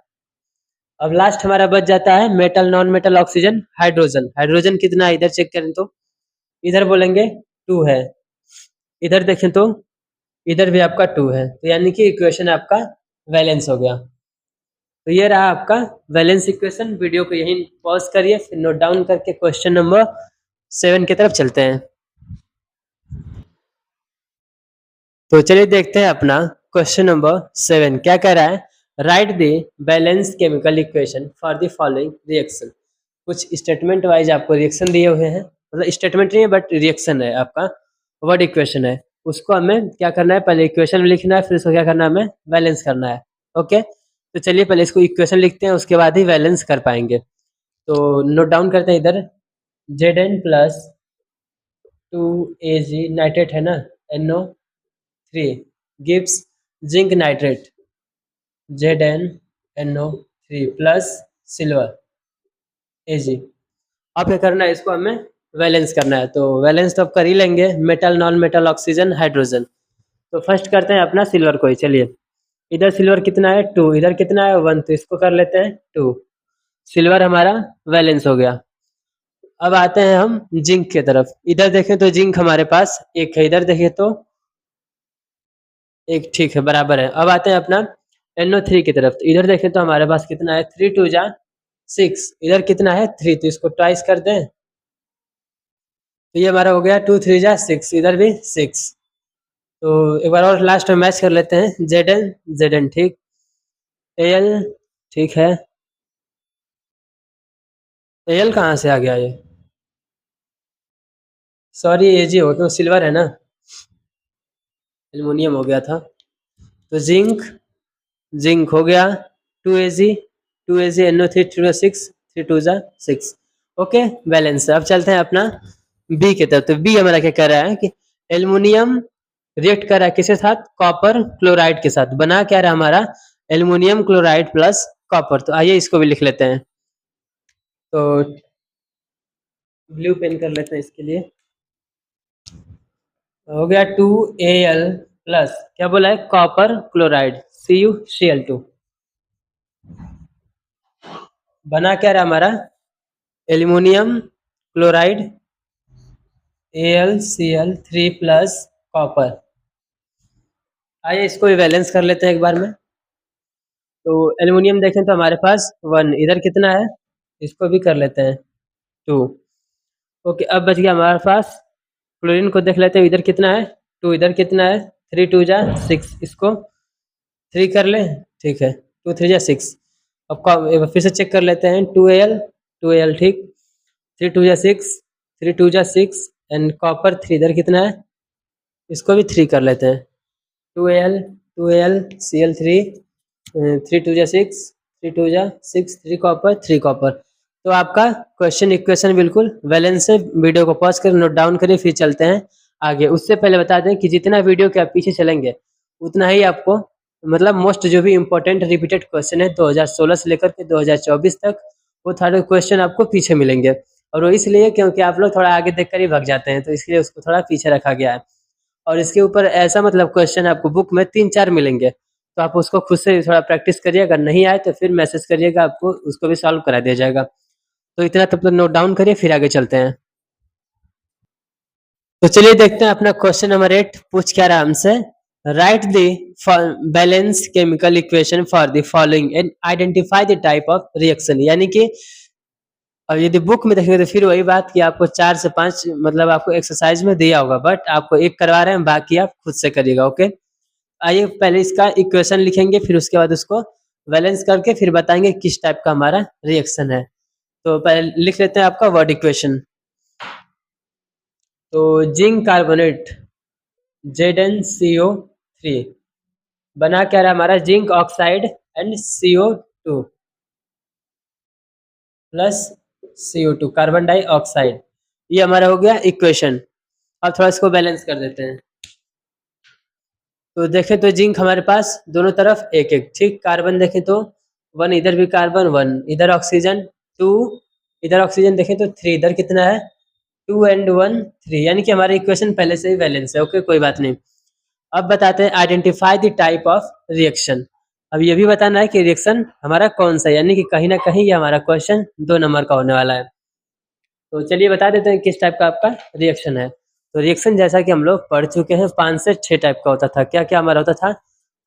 Speaker 1: अब लास्ट हमारा बच जाता है metal non metal oxygen hydrogen. Hydrogen कितना है इधर चेक करें तो इधर बोलेंगे 2 है, इधर देखें तो इधर भी आपका 2 है, तो यानी कि इक्वेशन आपका वैलेंस हो गया। तो ये रहा आपका वैलेंस इक्वेशन। वीडियो को यहीं पॉज करिए, फिर नोट डाउन करके क्वेश्चन नंबर 7 की तरफ चलते हैं। तो चलिए देखते हैं अपना क्वेश्चन नंबर 7 क्या कह रहा है। Right the balance chemical equation for the following reaction. कुछ स्टेटमेंट वाइज आपको रिएक्शन दिए हुए हैं, मतलब स्टेटमेंट नहीं है बट रिएक्शन है आपका, वर्ड इक्वेशन है। उसको हमें क्या करना है, पहले इक्वेशन में लिखना है, फिर उसको क्या करना है हमें बैलेंस करना है। ओके, तो चलिए पहले इसको इक्वेशन लिखते हैं, उसके बाद ही बैलेंस कर पाएंगे। तो नोट डाउन करते हैं इधर Zn प्लस 2Ag नाइट्रेट है ना, NO3 gives zinc nitrate ZnNO3 plus silver Ag। अब क्या करना है, इसको हमें वैलेंस करना है। तो वैलेंस तो अब कर ही लेंगे, metal non metal oxygen hydrogen. तो फर्स्ट करते हैं अपना सिल्वर को ही। चलिए इधर सिल्वर कितना है 2, इधर कितना है 1, तो इसको कर लेते हैं 2, सिल्वर हमारा वैलेंस हो गया। अब आते हैं हम जिंक की तरफ। इधर देखें तो जिंक हमारे पास 1 है, इधर देखें तो 1, ठीक है बराबर है। अब आते हैं अपना NO3 की तरफ। तो इधर देखें तो हमारे पास कितना है 3 2 जा 6, इधर कितना है 3, तो इसको ट्वाइस कर दें, तो ये हमारा हो गया 2 3 जा 6, इधर भी 6। तो एक बार और लास्ट में मैच कर लेते हैं Zn ठीक, Al ठीक है, Al कहाँ से आ गया ये, सॉरी Ag हो गया, सिल्वर है ना, एल्युमिनियम हो गया था। तो जिंक जिंक हो गया 2Ag 2Ag NO3 3 6 3 2 जा 6, ओके बैलेंस। अब चलते हैं अपना बी की तरफ। तो बी हमारा क्या कर रहा है कि एल्युमिनियम रिएक्ट कर रहा है किसके साथ, कॉपर क्लोराइड के साथ, बना क्या रहा हमारा एल्युमिनियम क्लोराइड प्लस कॉपर। तो आइए इसको भी लिख लेते हैं। तो ब्लू पेन कर लेते हैं इसके लिए। हो गया 2Al प्लस क्या बोला है, कॉपर क्लोराइड CuCl2। बना क्या रहा हमारा, aluminium chloride AlCl3 plus copper. आइए इसको भी बैलेंस कर लेते हैं एक बार में। तो एल्युमिनियम देखें तो हमारे पास 1, इधर कितना है, इसको भी कर लेते हैं 2। ओके, अब बच गया हमारे पास क्लोरीन को देख लेते हैं, इधर कितना है 2, इधर कितना है 3 2 जा 6, इसको 3 कर लें, ठीक है 2 3 जा 6। अब एक बार फिर से चेक कर लेते हैं 2Al ठीक, 3 2 जा 6, 3 2 जा 6 एंड कॉपर 3 इधर कितना है, इसको भी 3 कर लेते हैं 2Al Cl3, 3 2 जा 6, 3 2 जा 6, 3 कॉपर 3 कॉपर। तो आपका क्वेश्चन इक्वेशन बिल्कुल बैलेंस है। वीडियो को पॉज कर नोट डाउन करिए, फिर चलते हैं आगे। उससे पहले बता दें कि जितना वीडियो के आप पीछे चलेंगे उतना ही आपको मतलब मोस्ट जो भी इम्पोर्टेंट रिपीटेड क्वेश्चन है 2016 से लेकर के 2024 तक, वो सारे क्वेश्चन आपको पीछे मिलेंगे। और वो इसलिए क्योंकि आप लोग थोड़ा आगे देख कर ही भाग जाते हैं, तो इसलिए उसको थोड़ा पीछे रखा गया है। और इसके ऊपर ऐसा मतलब क्वेश्चन आपको बुक में 3 4 मिलेंगे, तो आप उसको खुद से थोड़ा प्रैक्टिस करिए। अगर नहीं आए तो फिर मैसेज करिएगा, आपको उसको भी सॉल्व करा दिया जाएगा। तो इतना तब तक नोट डाउन करिए, फिर आगे चलते हैं। तो चलिए देखते हैं अपना क्वेश्चन नंबर 8 पूछ क्या रहा हमसे। Right the balance chemical equation for the following and identify the type of reaction. यानी कि अब यदि बुक में देखेंगे तो फिर वही बात कि आपको 4 से 5 मतलब आपको एक्सरसाइज में दिया होगा, बट आपको एक करवा रहे हैं, बाकी आप खुद से करिएगा। ओके, आइए पहले इसका इक्वेशन लिखेंगे, फिर उसके बाद उसको बैलेंस करके फिर बताएंगे किस टाइप का हमारा रिएक्शन है। तो पहले लिख लेते हैं आपका वर्ड इक्वेशन। तो जिंक कार्बोनेट ZnCO3 बना क्या रहा हमारा, zinc oxide and CO2 plus CO2 carbon dioxide. ये हमारा हो गया इक्वेशन। अब थोड़ा इसको बैलेंस कर देते हैं। तो देखें तो जिंक हमारे पास दोनों तरफ एक एक, ठीक। कार्बन देखें तो 1, इधर भी कार्बन 1, इधर ऑक्सीजन 2, इधर ऑक्सीजन देखें तो 3, इधर कितना है 2 एंड 1 3, यानी कि हमारा इक्वेशन पहले से ही बैलेंस है। ओके, कोई बात नहीं। अब बताते हैं identify the type of reaction. अब ये भी बताना है कि रिएक्शन हमारा कौन सा है, यानी कि कहीं ना कहीं ये हमारा क्वेश्चन 2 नंबर का होने वाला है। तो चलिए बता देते हैं किस टाइप का आपका रिएक्शन है। तो रिएक्शन जैसा कि हम लोग पढ़ चुके हैं 5 से 6 टाइप का होता था। क्या क्या हमारा होता था,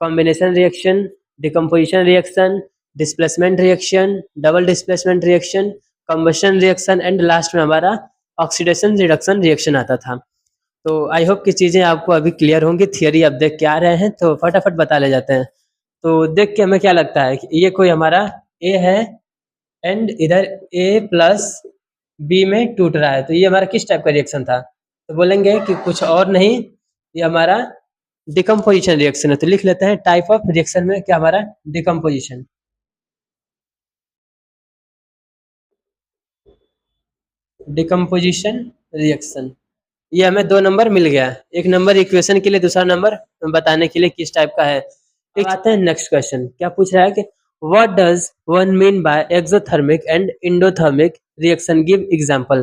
Speaker 1: combination reaction, decomposition reaction, displacement reaction, double displacement reaction, combustion reaction and last में हमारा ऑक्सीडेशन रिडक्शन रिएक्शन आता था। तो आई होप कि चीज़ें आपको अभी क्लियर होंगी। थियरी अब देख के आ रहे हैं तो फटाफट बता ले जाते हैं। तो देख के हमें क्या लगता है कि ये कोई हमारा ए है एंड इधर A प्लस B में टूट रहा है, तो ये हमारा किस टाइप का रिएक्शन था। तो बोलेंगे कि कुछ और नहीं, ये हमारा डिकम्पोजिशन रिएक्शन है। तो लिख लेते हैं टाइप ऑफ रिएक्शन में क्या हमारा डिकम्पोजिशन। डिकम्पोजिशन रिएक्शन, ये हमें 2 नंबर मिल गया। एक नंबर इक्वेशन के लिए, दूसरा नंबर बताने के लिए किस टाइप का है। ठीक, आते हैं नेक्स्ट क्वेश्चन। क्या पूछ रहा है कि what does one mean by exothermic and endothermic reaction, give example.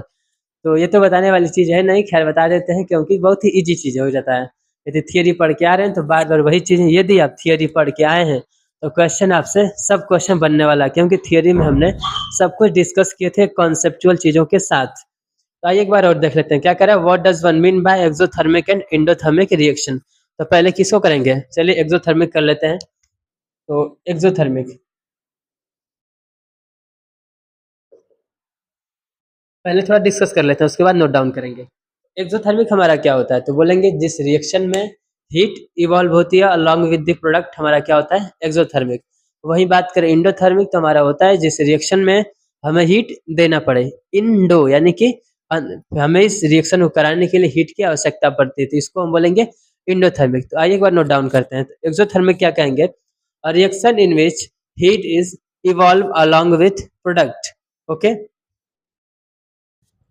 Speaker 1: तो ये तो बताने वाली चीज है नहीं, खैर बता देते हैं क्योंकि बहुत ही इजी चीज हो जाता है। यदि थियरी पढ़ के आ रहे हैं तो बार बार वही चीज, यदि आप थियरी पढ़ के आए हैं तो क्वेश्चन आपसे सब क्वेश्चन बनने वाला है, क्योंकि थियरी में हमने सब कुछ डिस्कस किए थे कॉन्सेप्चुअल चीजों के साथ। तो आइए एक बार और देख लेते हैं क्या कह रहा है, what does one mean by exothermic and endothermic reaction. तो पहले किसको करेंगे, चलिए एक्सोथर्मिक कर लेते हैं। तो एक्सोथर्मिक पहले थोड़ा डिस्कस कर लेते हैं, उसके बाद नोट डाउन करेंगे। एक्सोथर्मिक हमारा क्या होता है, तो बोलेंगे जिस रिएक्शन में हीट इवॉल्व होती है अलॉन्ग विद द प्रोडक्ट, हमारा क्या होता है एक्सोथर्मिक। वही बात करें इंडोथर्मिक, तो हमारा होता है जिस रिएक्शन में हमें हीट देना पड़े। इंडो यानी कि हमें इस रिएक्शन को कराने के लिए हीट की आवश्यकता पड़ती है, तो इसको हम बोलेंगे इंडोथर्मिक। तो आइए एक बार नोट डाउन करते हैं। तो एक्सोथर्मिक क्या कहेंगे, reaction in which heat is evolve along with product. Okay,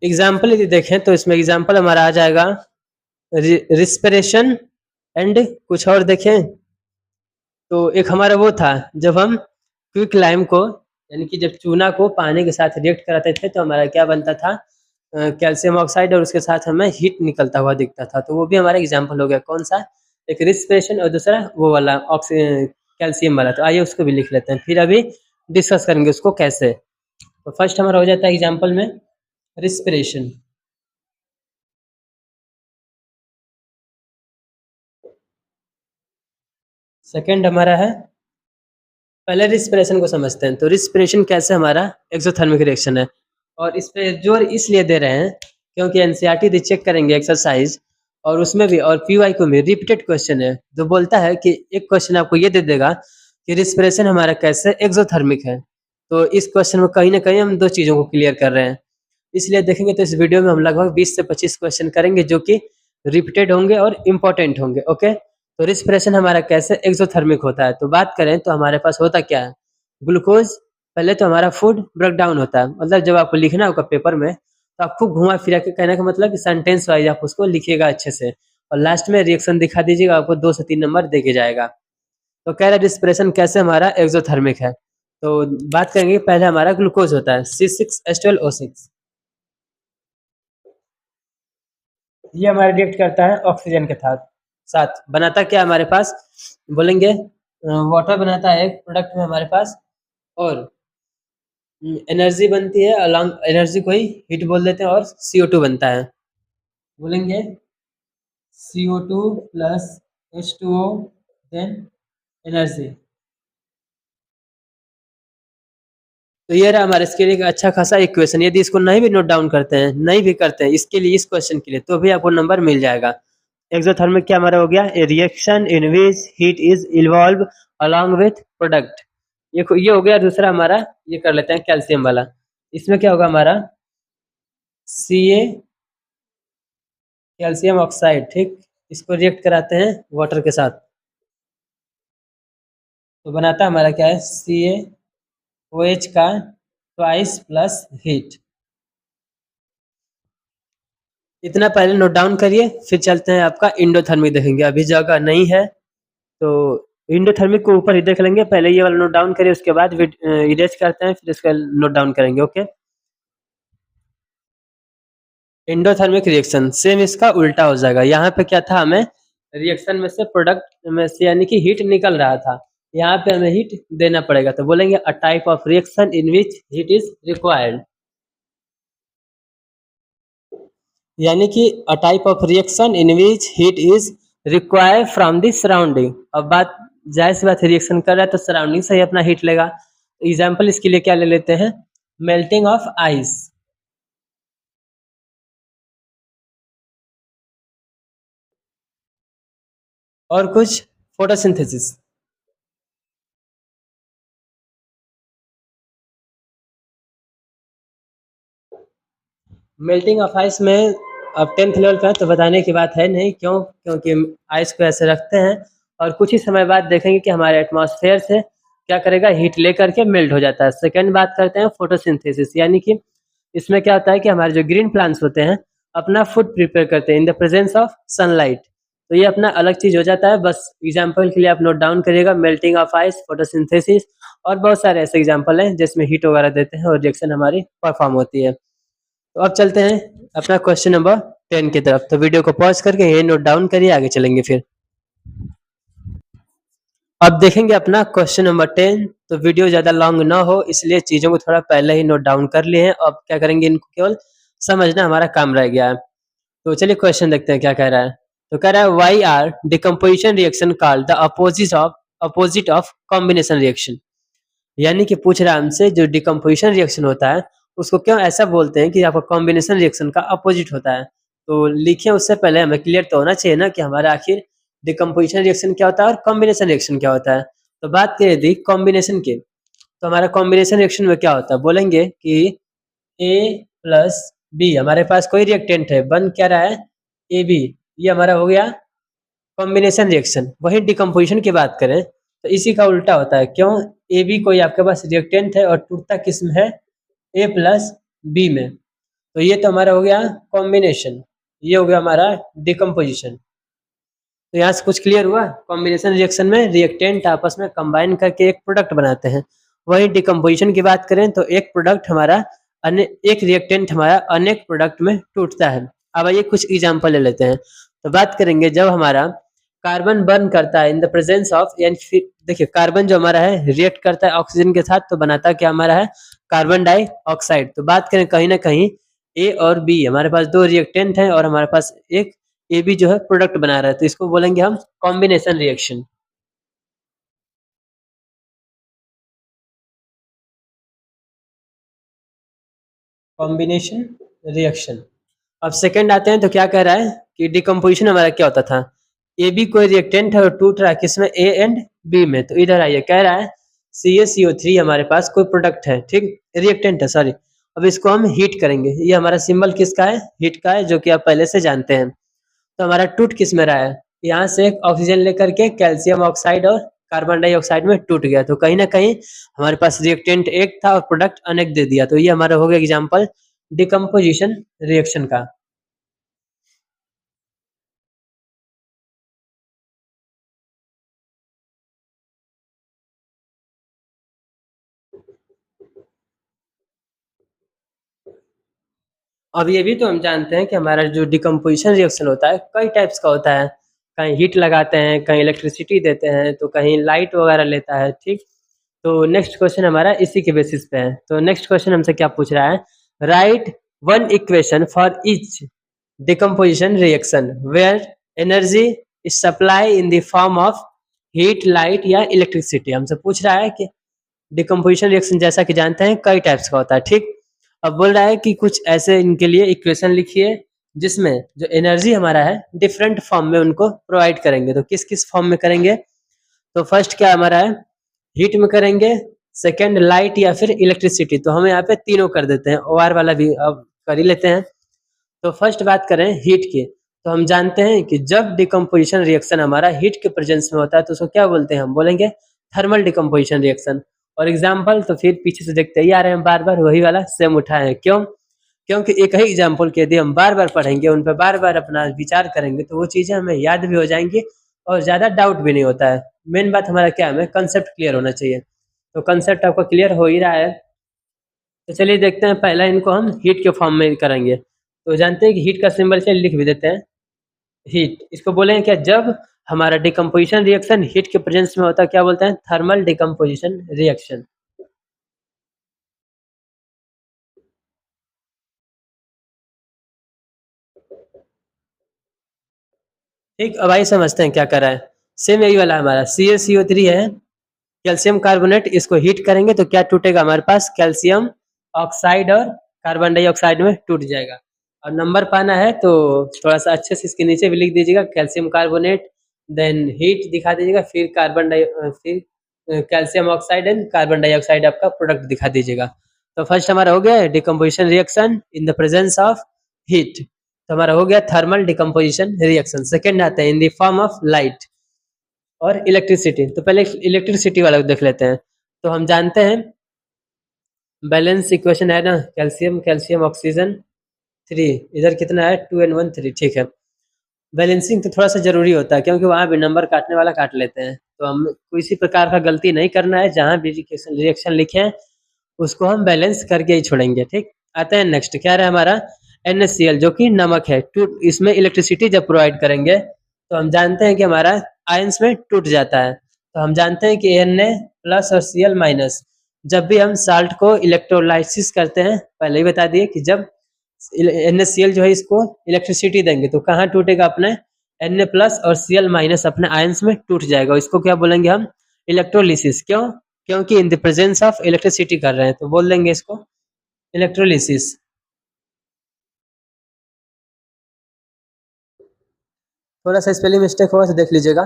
Speaker 1: example यदि देखें तो इसमें एग्जाम्पल हमारा आ जाएगा रिस्पिरेशन एंड कुछ और देखें, तो एक हमारा वो था जब हम क्विक लाइम को यानी कि जब चूना को पानी के साथ रिएक्ट कराते थे तो हमारा क्या बनता था, कैल्शियम ऑक्साइड, और उसके साथ हमें हीट निकलता हुआ दिखता था। तो वो भी हमारा एग्जाम्पल हो गया। कौन सा? एक रिस्पिरेशन और दूसरा वो वाला कैल्शियम वाला। तो आइए उसको भी लिख लेते हैं, फिर अभी डिस्कस करेंगे उसको कैसे। तो फर्स्ट हमारा हो जाता है एग्जाम्पल में रिस्पिरेशन। सेकेंड हमारा है, पहले रिस्पिरेशन को समझते हैं। तो रिस्पिरेशन कैसे हमारा एक्सोथर्मिक रिएक्शन है, और इस पे जोर इसलिए दे रहे हैं क्योंकि एनसीईआरटी चेक करेंगे एक्सरसाइज, और उसमें भी और पीवाई को भी रिपीटेड क्वेश्चन है जो बोलता है कि एक क्वेश्चन आपको ये दे देगा कि रिस्पिरेशन हमारा कैसे एक्सोथर्मिक है। तो इस क्वेश्चन में कहीं ना कहीं हम दो चीज़ों को क्लियर कर रहे हैं, इसलिए देखेंगे तो इस वीडियो में हम लगभग 20 से 25 क्वेश्चन करेंगे जो कि रिपीटेड होंगे और इम्पोर्टेंट होंगे। ओके, तो रिस्पिरेशन हमारा कैसे एक्सोथर्मिक होता है। तो बात करें तो हमारे पास होता क्या है, ग्लूकोज पहले तो हमारा फूड ब्रेक डाउन होता है, मतलब जब आपको लिखना होगा पेपर में तो आपको घुमा फिरा के कहने का मतलब कि सेंटेंस वाइज आप उसको लिखिएगा अच्छे से, और लास्ट में रिएक्शन दिखा दीजिएगा, आपको 2 से 3 नंबर दे के जाएगा। तो कह रहा है रिस्पिरेशन कैसे हमारा एक्सोथर्मिक है। तो बात करेंगे, पहले हमारा ग्लूकोज होता है C6H12O6, ये हमारा रिएक्ट करता है ऑक्सीजन के साथ साथ बनाता क्या हमारे पास, बोलेंगे वाटर बनाता है एक प्रोडक्ट में हमारे पास, और एनर्जी बनती है, अलॉन्ग एनर्जी को ही हीट बोल देते हैं, और CO2 बनता है, बोलेंगे CO2 plus H2O then energy. तो ये रहा हमारे इसके लिए एक अच्छा खासा इक्वेशन। यदि इसको नहीं भी नोट डाउन करते हैं, नहीं भी करते हैं इसके लिए, इस क्वेश्चन के लिए, तो भी आपको नंबर मिल जाएगा। एक्सोथर्मिक क्या हमारा हो गया, ए reaction in which heat is involve along with product. ये हो गया। दूसरा हमारा ये कर लेते हैं कैल्शियम वाला। इसमें क्या होगा हमारा Ca कैल्शियम ऑक्साइड, ठीक, इसको रिएक्ट कराते हैं वाटर के साथ, तो बनाता हमारा क्या है CaOH का ट्वाइस प्लस हीट। इतना पहले नोट डाउन करिए, फिर चलते हैं आपका इंडोथर्मिक देखेंगे। अभी जगह नहीं है तो इंडोथर्मिक को ऊपर ही देख लेंगे। पहले ये वाला नोट डाउन करिए, उसके बाद इरेज करते हैं, फिर इसका नोट डाउन करेंगे। ओके, इंडोथर्मिक रिएक्शन सेम इसका उल्टा हो जाएगा। यहाँ पे क्या था, हमें रिएक्शन में से प्रोडक्ट में से यानी कि हीट निकल रहा था, यहाँ पे हमें हीट देना पड़ेगा। तो बोलेंगे a type of reaction in which heat is required, यानी कि a type of reaction in which heat is required from the surrounding. अब बात जाहिर सी बात है, रिएक्शन कर रहा है तो सराउंडिंग से ही अपना हीट लेगा। एग्जाम्पल इसके लिए क्या ले लेते हैं, मेल्टिंग ऑफ आइस, और कुछ फोटोसिंथेसिस। मेल्टिंग ऑफ आइस में अब 10th लेवल पे है तो बताने की बात है नहीं, क्यों, क्योंकि आइस को ऐसे रखते हैं और कुछ ही समय बाद देखेंगे कि हमारे एटमॉस्फेयर से क्या करेगा, हीट लेकर के मेल्ट हो जाता है। सेकंड बात करते हैं फोटोसिंथेसिस, यानी कि इसमें क्या होता है कि हमारे जो ग्रीन प्लांट्स होते हैं अपना फूड प्रिपेयर करते हैं इन द प्रेजेंस ऑफ सनलाइट। तो ये अपना अलग चीज हो जाता है। बस एग्जाम्पल के लिए आप नोट डाउन करिएगा, मेल्टिंग ऑफ आइस, फोटोसिंथेसिस, और बहुत सारे ऐसे एग्जाम्पल हैं जिसमें हीट वगैरह देते हैं और रिएक्शन हमारी परफॉर्म होती है। तो अब चलते हैं अपना क्वेश्चन नंबर 10 की तरफ। तो वीडियो को पॉज करके ये नोट डाउन करिए, आगे चलेंगे फिर। अब देखेंगे अपना क्वेश्चन नंबर 10। तो वीडियो ज़्यादा लॉन्ग ना हो इसलिए चीज़ों को थोड़ा पहले ही नोट डाउन कर लिए हैं। अब क्या करेंगे, इनको केवल समझना हमारा काम रह गया है। तो चलिए क्वेश्चन देखते हैं क्या कह रहा है। तो कह रहा है why are decomposition reaction called the opposite of combination reaction, यानी कि पूछ रहा है हमसे जो डिकम्पोजिशन रिएक्शन होता है उसको क्यों ऐसा बोलते हैं कि आपका कॉम्बिनेशन रिएक्शन का अपोजिट होता है। तो लिखिए, उससे पहले हमें क्लियर तो होना चाहिए ना कि हमारा आखिर डिकम्पोजिशन रिएक्शन क्या होता है और कॉम्बिनेशन रिएक्शन क्या होता है। तो बात करें यदि कॉम्बिनेशन की, तो हमारा कॉम्बिनेशन रिएक्शन में क्या होता है, बोलेंगे कि ए प्लस बी, हमारे पास कोई रिएक्टेंट है, बन क्या रहा है ए बी, ये हमारा हो गया कॉम्बिनेशन रिएक्शन। वही डिकम्पोजिशन की बात करें तो इसी का उल्टा होता है। क्यों, ए बी कोई आपके पास रिएक्टेंट है और टूटता किस्म है ए प्लस बी में, तो ये तो हमारा हो गया कॉम्बिनेशन, ये हो गया हमारा डिकम्पोजिशन। तो यहाँ से कुछ क्लियर हुआ? कॉम्बिनेशन रिएक्शन में रिएक्टेंट आपस में कंबाइन करके एक प्रोडक्ट बनाते हैं। वही डिकम्पोजिशन की बात करें तो एक प्रोडक्ट हमारा एक रिएक्टेंट हमारा अनेक प्रोडक्ट में टूटता है। अब आइए कुछ एग्जाम्पल ले लेते हैं। तो बात करेंगे जब हमारा कार्बन बर्न करता है इन द प्रेजेंस ऑफ, यानी देखिए कार्बन जो हमारा है रिएक्ट करता है ऑक्सीजन के साथ, तो बनाता क्या हमारा है? Carbon dioxide. तो बात करें कहीं ना कहीं ए और बी, हमारे पास दो रिएक्टेंट हैं और हमारे पास एक ए बी जो है प्रोडक्ट बना रहा है, तो इसको बोलेंगे हम कॉम्बिनेशन रिएक्शन। Combination reaction. अब सेकंड आते हैं तो क्या कह रहा है कि डिकम्पोजिशन हमारा क्या होता था? ए बी कोई रिएक्टेंट है और टूट रहा है किसमें? ए एंड बी में। तो इधर आइए, कह रहा है CaCO3 हमारे पास कोई प्रोडक्ट है, ठीक, रिएक्टेंट है सॉरी। अब इसको हम हीट करेंगे। ये हमारा सिंबल किसका है? हीट का है, जो कि आप पहले से जानते हैं। तो हमारा टूट किस में रहा है? यहाँ से एक ऑक्सीजन लेकर के कैल्शियम ऑक्साइड और कार्बन डाइऑक्साइड में टूट गया। तो कहीं ना कहीं हमारे पास रिएक्टेंट एक था और प्रोडक्ट अनेक दे दिया। तो ये हमारा हो गया एग्जाम्पल डिकम्पोजिशन रिएक्शन का। अब ये भी तो हम जानते हैं कि हमारा जो डिकम्पोजिशन रिएक्शन होता है कई टाइप्स का होता है। कहीं हीट लगाते हैं, कहीं इलेक्ट्रिसिटी देते हैं, तो कहीं लाइट वगैरह लेता है, ठीक। तो नेक्स्ट क्वेश्चन हमारा इसी के बेसिस पे है। तो नेक्स्ट क्वेश्चन हमसे क्या पूछ रहा है? Write one equation for each decomposition reaction where energy is supply in the form of heat, light या इलेक्ट्रिसिटी। हमसे पूछ रहा है कि डिकम्पोजिशन रिएक्शन जैसा कि जानते हैं कई टाइप्स का होता है, ठीक। अब बोल रहा है कि कुछ ऐसे इनके लिए इक्वेशन लिखिए जिसमें जो एनर्जी हमारा है डिफरेंट फॉर्म में उनको प्रोवाइड करेंगे। तो किस किस फॉर्म में करेंगे? तो फर्स्ट क्या हमारा है? हीट में करेंगे, सेकंड लाइट या फिर इलेक्ट्रिसिटी। तो हम यहाँ पे तीनों कर देते हैं, ओआर वाला भी अब कर ही लेते हैं। तो फर्स्ट बात करें हीट की, तो हम जानते हैं कि जब डिकम्पोजिशन रिएक्शन हमारा हीट के प्रेजेंस में होता है तो उसको क्या बोलते हैं? हम बोलेंगे थर्मल डिकम्पोजिशन रिएक्शन। और एग्जाम्पल तो फिर पीछे से देखते ही आ रहे हैं, बार बार वही वाला सेम उठाए हैं। क्यों? क्योंकि एक ही एग्जाम्पल के यदि हम बार बार पढ़ेंगे, उन पर बार बार अपना विचार करेंगे, तो वो चीज़ें हमें याद भी हो जाएंगी और ज़्यादा डाउट भी नहीं होता है। मेन बात हमारा क्या है? हमें कंसेप्ट क्लियर होना चाहिए। तो कंसेप्ट आपका क्लियर हो ही रहा है, तो चलिए देखते हैं। पहला इनको हम हीट के फॉर्म में करेंगे। तो जानते हैं कि हीट का सिंबल चलिए लिख भी देते हैं, हीट। इसको बोलेंगे क्या? जब हमारा डिकम्पोजिशन रिएक्शन हीट के प्रेजेंस में होता है क्या बोलते हैं? Thermal decomposition reaction. ठीक, अब आइए समझते हैं क्या कर रहा है। सेम यही वाला हमारा CaCO3 है, कैल्शियम कार्बोनेट। इसको हीट करेंगे तो क्या टूटेगा हमारे पास? कैल्शियम ऑक्साइड और कार्बन डाइऑक्साइड में टूट जाएगा। और नंबर पाना है तो थोड़ा सा अच्छे से इसके नीचे भी लिख दीजिएगा, कैल्शियम कार्बोनेट, देन हीट दिखा दीजिएगा, फिर calcium oxide and carbon dioxide आपका प्रोडक्ट दिखा दीजिएगा। तो फर्स्ट हमारा हो गया decomposition reaction in the presence of heat. तो हमारा हो गया थर्मल डिकम्पोजिशन रिएक्शन। सेकेंड आता है इन द फॉर्म ऑफ लाइट और इलेक्ट्रिसिटी। तो पहले इलेक्ट्रिसिटी वाला देख लेते हैं। तो हम जानते हैं बैलेंस इक्वेशन है ना, कैल्शियम कैल्शियम ऑक्सीजन 3, इधर कितना है? 2 and 1 3, ठीक है। बैलेंसिंग तो थोड़ा सा जरूरी होता है क्योंकि वहाँ भी नंबर काटने वाला काट लेते हैं, तो हम किसी प्रकार का गलती नहीं करना है। जहाँ भी रिएक्शन लिखे हैं उसको हम बैलेंस करके ही छोड़ेंगे, ठीक। आते हैं नेक्स्ट, क्या रहा हमारा? NaCl जो कि नमक है। टू इसमें इलेक्ट्रिसिटी जब प्रोवाइड करेंगे तो हम जानते हैं कि हमारा आयंस में टूट जाता है। तो हम जानते हैं कि Na प्लस और Cl माइनस, जब भी हम साल्ट को इलेक्ट्रोलाइसिस करते हैं, पहले ही बता दिए कि जब NaCl जो है इसको इलेक्ट्रिसिटी देंगे तो कहाँ टूटेगा? अपने Na प्लस और Cl माइनस अपने आयंस में टूट जाएगा। इसको क्या बोलेंगे हम? इलेक्ट्रोलिसिस। क्यों? क्योंकि इन द प्रेजेंस ऑफ इलेक्ट्रिसिटी कर रहे हैं, तो बोल देंगे इसको इलेक्ट्रोलिसिस। थोड़ा सा स्पेलिंग मिस्टेक होगा तो देख लीजिएगा।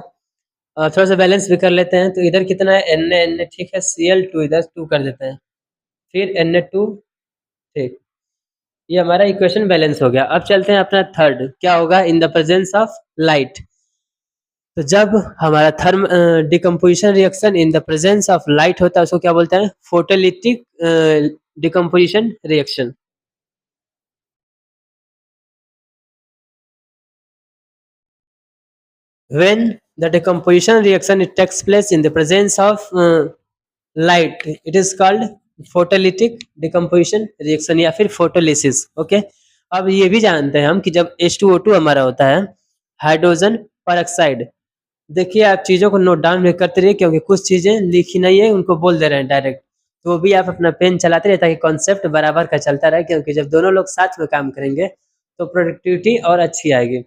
Speaker 1: थोड़ा सा बैलेंस भी कर लेते हैं। तो इधर कितना है? Na ठीक है, Cl2 इधर 2 कर देते हैं, फिर Na2, ठीक। ये हमारा इक्वेशन बैलेंस हो गया। अब चलते हैं अपना थर्ड, क्या होगा? In the presence of light. तो जब हमारा thermal decomposition reaction in the presence of light होता है उसको क्या बोलते हैं? Photolytic decomposition reaction. when the decomposition reaction it takes place in the presence of light, it is called photolytic decomposition reaction या फिर photolysis. ओके, अब ये भी जानते हैं हम कि जब H2O2 हमारा होता है हाइड्रोजन परऑक्साइड, देखिए आप चीज़ों को नोट डाउन भी करते रहिए क्योंकि कुछ चीज़ें लिखी नहीं है, उनको बोल दे रहे हैं डायरेक्ट, तो वो भी आप अपना पेन चलाते रहिए ताकि कॉन्सेप्ट बराबर का चलता रहे, क्योंकि जब दोनों लोग साथ में काम करेंगे तो प्रोडक्टिविटी और अच्छी आएगी.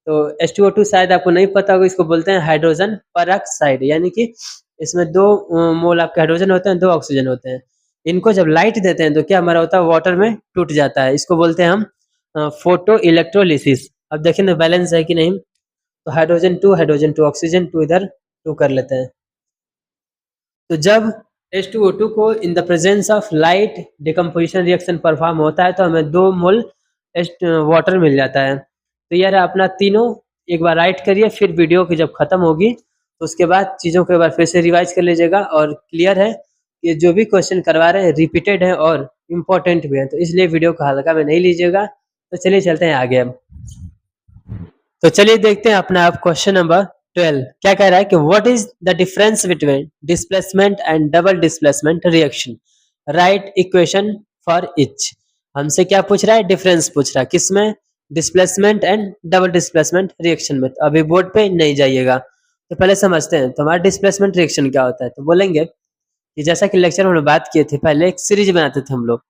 Speaker 1: तो H2O2 शायद आपको नहीं पता होगा, इसको बोलते हैं हाइड्रोजन परऑक्साइड, यानी कि इसमें 2 मोल आपके हाइड्रोजन होते हैं, 2 ऑक्सीजन होते हैं. इनको जब लाइट देते हैं तो क्या हमारा होता है, वाटर में टूट जाता है. इसको बोलते हैं हम फोटो इलेक्ट्रोलिसिस. अब देखें ना बैलेंस है कि नहीं, तो हाइड्रोजन 2 ऑक्सीजन 2 इधर 2 कर लेते हैं. तो जब H2O2 को इन the presence of light decomposition reaction perform होता है तो हमें 2 मोल वाटर मिल जाता है. तो यार अपना तीनों एक बार राइट करिए, फिर वीडियो की जब खत्म होगी तो उसके बाद चीज़ों को एक बार फिर से रिवाइज कर लीजिएगा. और क्लियर है कि जो भी क्वेश्चन करवा रहे हैं रिपीटेड है और इम्पोर्टेंट भी है, तो इसलिए वीडियो को हल्का में नहीं लीजिएगा. तो चलिए चलते हैं आगे. अब तो चलिए देखते हैं अपना आप क्वेश्चन नंबर 12 क्या कह रहा है कि what is the difference between displacement and double displacement reaction, right equation for each. हमसे क्या पूछ रहा है, डिफरेंस पूछ रहा है किसमें, displacement and double displacement reaction में. तो अभी बोर्ड पे नहीं जाइएगा, तो पहले समझते हैं तो हमारा डिस्प्लेसमेंट रिएक्शन क्या होता है. तो बोलेंगे कि जैसा कि लेक्चर में हम लोग बात किए थे, पहले एक सीरीज बनाते थे हम लोग,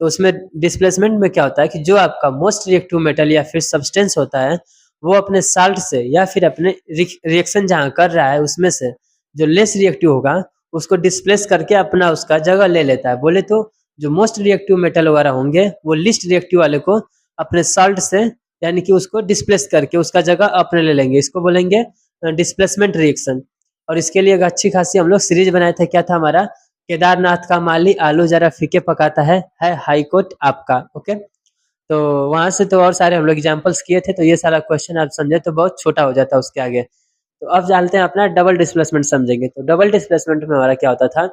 Speaker 1: तो उसमें डिस्प्लेसमेंट में क्या होता है कि जो आपका मोस्ट रिएक्टिव मेटल या फिर सब्सटेंस होता है वो अपने साल्ट से या फिर अपने रिएक्शन जहाँ कर रहा है उसमें से जो लेस रिएक्टिव होगा उसको डिस्प्लेस करके अपना उसका जगह ले लेता है. बोले तो जो मोस्ट रिएक्टिव मेटल वगैरह होंगे वो लिस्ट रिएक्टिव वाले को अपने साल्ट से यानी कि उसको डिस्प्लेस करके उसका जगह अपने ले लेंगे. इसको बोलेंगे डिस्प्लेसमेंट रिएक्शन. और इसके लिए एक अच्छी खासी हम लोग सीरीज बनाए थे, क्या था हमारा, केदारनाथ का माली आलू जरा फीके पकाता है हाई कोर्ट आपका. ओके, तो वहां से तो और सारे हम लोग एग्जांपल्स किए थे, तो ये सारा क्वेश्चन आप समझे तो बहुत छोटा हो जाता है उसके आगे. तो अब जानते हैं अपना डबल डिस्प्लेसमेंट समझेंगे. तो डबल डिस्प्लेसमेंट में हमारा क्या होता था,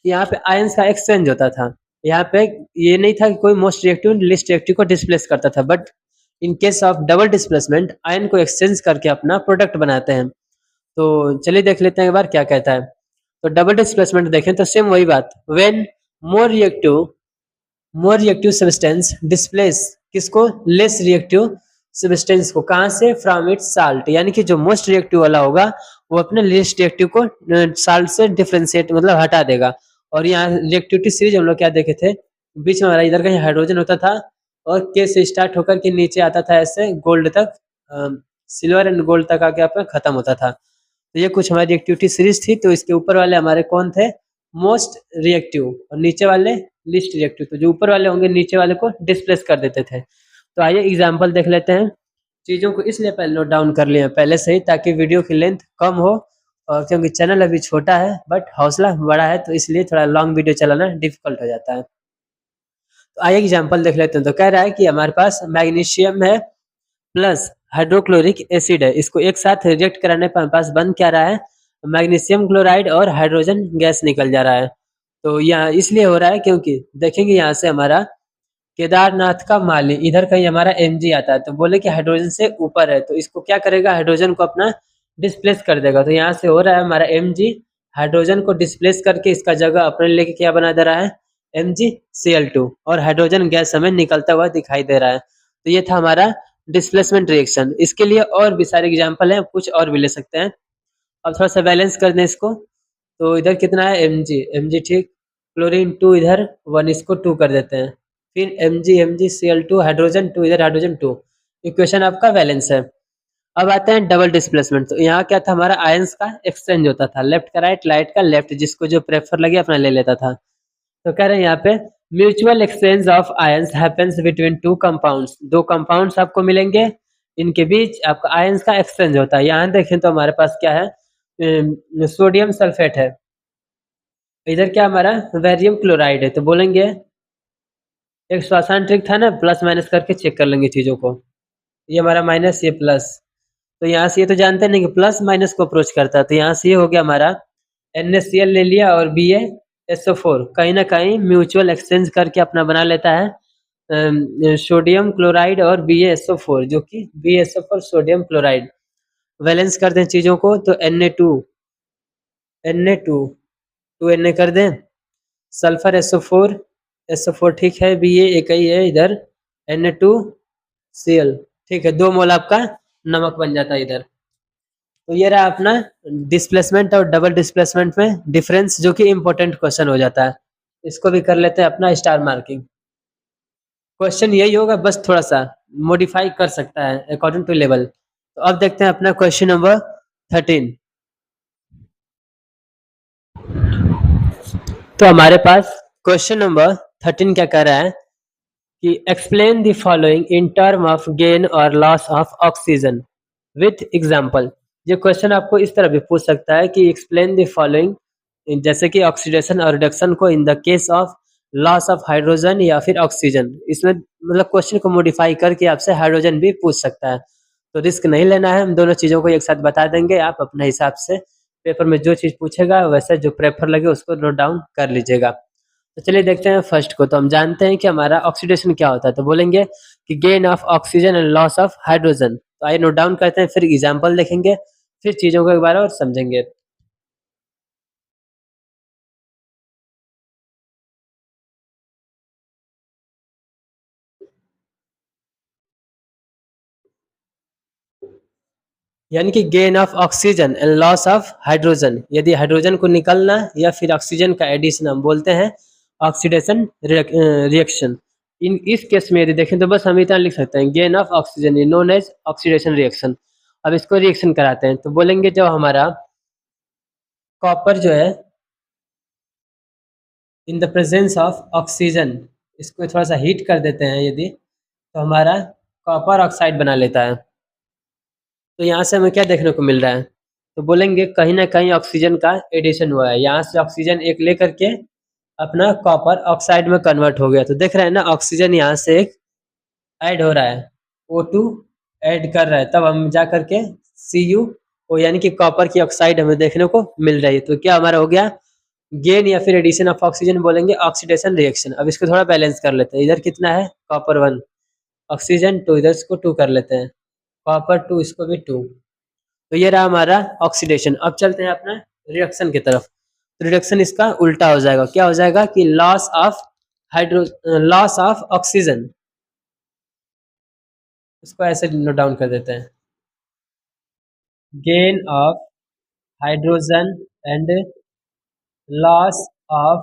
Speaker 1: यहाँ पे आयंस का एक्सचेंज होता था. यहाँ पे ये नहीं था कि कोई मोस्ट रिएक्टिव लिस्ट रिएक्टिव को डिस्प्लेस करता था, but in case of double displacement ion को एक्सचेंज करके अपना प्रोडक्ट बनाते हैं. तो चलिए देख लेते हैं एक बार क्या कहता है. तो डबल डिस्प्लेसमेंट देखें तो सेम वही बात, when more reactive substance displace किसको, लेस रिएक्टिव सब्सटेंस को, कहाँ से, फ्रॉम इट्स साल्ट, यानी कि जो मोस्ट रिएक्टिव वाला होगा वो अपने लेस रिएक्टिव को साल्ट से डिफरेंशिएट मतलब हटा देगा. और यहाँ रिएक्टिविटी सीरीज हम लोग क्या देखे थे, बीच में हमारा इधर कहीं हाइड्रोजन होता था और के से स्टार्ट होकर के नीचे आता था ऐसे गोल्ड तक, सिल्वर एंड गोल्ड तक आके आपका खत्म होता था. तो ये कुछ हमारी रिएक्टिविटी सीरीज थी. तो इसके ऊपर वाले हमारे कौन थे, मोस्ट रिएक्टिव, और नीचे वाले लिस्ट रिएक्टिव. तो जो ऊपर वाले होंगे नीचे वाले को डिस्प्लेस कर देते थे. तो आइए एग्जांपल देख लेते हैं. चीज़ों को इसलिए पहले नोट डाउन कर लिए पहले से ही ताकि वीडियो की लेंथ कम हो, और क्योंकि चैनल अभी छोटा है बट हौसला बड़ा है तो इसलिए थोड़ा लॉन्ग वीडियो चलाना डिफिकल्ट हो जाता है. तो आइए एग्जाम्पल देख लेते हैं. तो कह रहा है कि हमारे पास मैग्नीशियम है प्लस हाइड्रोक्लोरिक एसिड है, इसको एक साथ रिएक्ट कराने पर हमारे पास बन क्या रहा है, मैग्नीशियम क्लोराइड और हाइड्रोजन गैस निकल जा रहा है. तो यहाँ इसलिए हो रहा है क्योंकि देखेंगे यहाँ से हमारा केदारनाथ का माली इधर कहीं हमारा Mg आता है, तो बोले कि हाइड्रोजन से ऊपर है तो इसको क्या करेगा, हाइड्रोजन को अपना डिस्प्लेस कर देगा. तो यहाँ से हो रहा है हमारा Mg हाइड्रोजन को डिस्प्लेस करके इसका जगह अपने लेके क्या बना दे रहा है, MgCl2, और हाइड्रोजन गैस हमें निकलता हुआ दिखाई दे रहा है. तो ये था हमारा डिस्प्लेसमेंट रिएक्शन. इसके लिए और भी सारे एग्जाम्पल हैं, कुछ और भी ले सकते हैं. अब थोड़ा सा बैलेंस कर दें इसको. तो इधर कितना है, Mg ठीक, क्लोरीन 2 इधर 1, इसको 2 कर देते हैं, फिर MgCl2 हाइड्रोजन 2 इधर हाइड्रोजन 2. इक्वेशन आपका बैलेंस है. अब आते हैं डबल डिस्प्लेसमेंट. तो यहाँ क्या था, हमारा आयंस का एक्सचेंज होता था, लेफ्ट का राइट का लेफ्ट, जिसको जो प्रेफर लगे अपना ले लेता था. तो कह रहे हैं यहाँ पे mutual exchange of ions happens between 2 compounds. 2 compounds आपको मिलेंगे, इनके बीच आपका आयंस का एक्सचेंज होता है. यहाँ देखें तो हमारे पास क्या है, सोडियम सल्फेट है, इधर क्या हमारा बेरियम क्लोराइड है. तो बोलेंगे एक सौ आसान ट्रिक था ना, प्लस माइनस करके चेक कर लेंगे चीज़ों को. ये हमारा माइनस, ये प्लस, तो यहाँ से ये तो जानते नहीं कि प्लस माइनस को अप्रोच करता है. तो यहाँ से ये हो गया हमारा NaCl ले लिया और BaSO4 कहीं ना कहीं म्यूचुअल एक्सचेंज करके अपना बना लेता है सोडियम क्लोराइड और BaSO4, जो कि BaSO4 सोडियम क्लोराइड. वैलेंस कर दें चीज़ों को तो Na2 Na2 2Na कर दें, सल्फर SO4 ठीक है, Ba एक ही है इधर, Na2Cl ठीक है, 2 मोल आपका नमक बन जाता है इधर। तो ये रहा अपना डिस्प्लेसमेंट और डबल डिस्प्लेसमेंट में डिफरेंस, जो कि इम्पोर्टेंट क्वेश्चन हो जाता है। इसको भी कर लेते हैं अपना स्टार मार्किंग। क्वेश्चन यही होगा, बस थोड़ा सा मॉडिफाई कर सकता है अकॉर्डिंग टू लेवल। तो अब देखते हैं अपना क्वेश्चन नंबर 13। तो हमारे पास क्वेश्चन नंबर 13 क्या कह रहा है कि explain the following in term of gain और loss of oxygen with example. ये क्वेश्चन आपको इस तरह भी पूछ सकता है कि एक्सप्लेन द फॉलोइंग, जैसे कि ऑक्सीडेशन और रिडक्शन को in the case of loss of hydrogen या फिर ऑक्सीजन। इसमें मतलब क्वेश्चन को मॉडिफाई करके आपसे हाइड्रोजन भी पूछ सकता है, तो रिस्क नहीं लेना है, हम दोनों चीज़ों को एक साथ बता देंगे। आप अपने हिसाब से पेपर में जो चीज़ पूछेगा वैसे जो प्रेफर लगे उसको नोट डाउन कर लीजिएगा। तो चलिए देखते हैं फर्स्ट को। तो हम जानते हैं कि हमारा ऑक्सीडेशन क्या होता है, तो बोलेंगे कि gain of oxygen and loss of hydrogen. तो आइए नोट डाउन करते हैं, फिर एग्जाम्पल देखेंगे, फिर चीज़ों को एक बार और समझेंगे। यानी कि gain of oxygen and loss of hydrogen, यदि हाइड्रोजन को निकलना या फिर ऑक्सीजन का एडिशन, हम बोलते हैं ऑक्सीडेशन रिएक्शन। इन इस केस में यदि देखें तो बस हम इतना लिख सकते हैं, gain of oxygen is known as oxidation reaction. अब इसको रिएक्शन कराते हैं, तो बोलेंगे जब हमारा कॉपर जो है इन द प्रेजेंस ऑफ ऑक्सीजन, इसको थोड़ा सा हीट कर देते हैं यदि, तो हमारा कॉपर ऑक्साइड बना लेता है। तो यहाँ से हमें क्या देखने को मिल रहा है, तो बोलेंगे कहीं ना कहीं ऑक्सीजन का एडिशन हुआ है, यहाँ से ऑक्सीजन एक लेकर के अपना कॉपर ऑक्साइड में कन्वर्ट हो गया। तो देख रहे हैं ना, ऑक्सीजन यहाँ से एक ऐड हो रहा है, O2 ऐड कर रहा है, तब हम जा करके CuO यानी कि कॉपर की ऑक्साइड हमें देखने को मिल रही है। तो क्या हमारा हो गया, गेन या फिर एडिशन ऑफ ऑक्सीजन बोलेंगे ऑक्सीडेशन रिएक्शन। अब इसको थोड़ा बैलेंस कर लेते हैं, इधर कितना है कॉपर 1, ऑक्सीजन 2, इधर इसको 2 कर लेते हैं, कॉपर 2, इसको भी 2। तो ये रहा हमारा ऑक्सीडेशन। अब चलते हैं अपना रिडक्शन की तरफ। तो रिडक्शन इसका उल्टा हो जाएगा, क्या हो जाएगा कि loss of hydro loss of oxygen, इसको ऐसे नोट डाउन कर देते हैं, gain of hydrogen and loss of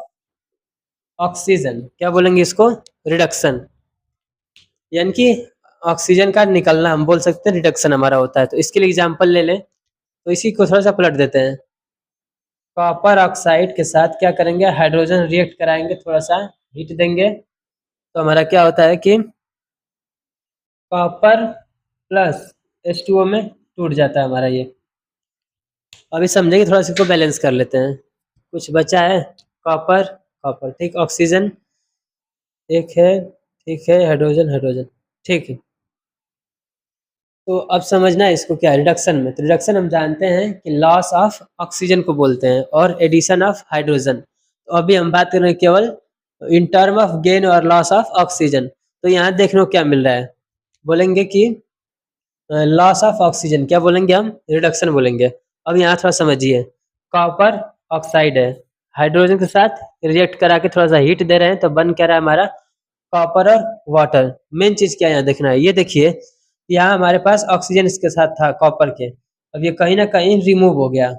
Speaker 1: oxygen, क्या बोलेंगे इसको, रिडक्शन। यानी कि ऑक्सीजन का निकलना हम बोल सकते हैं रिडक्शन हमारा होता है। तो इसके लिए एग्जांपल ले लें, तो इसी को थोड़ा सा पलट देते हैं, कॉपर ऑक्साइड के साथ क्या करेंगे, हाइड्रोजन रिएक्ट कराएंगे, थोड़ा सा हीट देंगे, तो हमारा क्या होता है कि कॉपर प्लस H2O में टूट जाता है हमारा ये। अभी समझेंगे, थोड़ा सा इसको बैलेंस कर लेते हैं, कुछ बचा है, कॉपर कॉपर ठीक, ऑक्सीजन एक है, ठीक है, हाइड्रोजन हाइड्रोजन ठीक है। तो अब समझना है इसको क्या है रिडक्शन में। तो रिडक्शन हम जानते हैं कि लॉस ऑफ ऑक्सीजन को बोलते हैं और एडिशन ऑफ हाइड्रोजन। तो अभी हम बात कर रहे हैं केवल इन टर्म ऑफ गेन और लॉस ऑफ ऑक्सीजन। तो यहाँ देखने को क्या मिल रहा है, बोलेंगे कि लॉस ऑफ ऑक्सीजन, क्या बोलेंगे हम, रिडक्शन बोलेंगे। अब यहाँ थोड़ा समझिए, कॉपर ऑक्साइड है, हाइड्रोजन के साथ रिएक्ट करा के थोड़ा सा हीट दे रहे हैं, तो बन क्या रहा है हमारा कॉपर और वाटर। मेन चीज क्या यहाँ देखना है, ये देखिए यहाँ हमारे पास ऑक्सीजन इसके साथ था कॉपर के, अब ये कहीं ना कहीं रिमूव हो गया,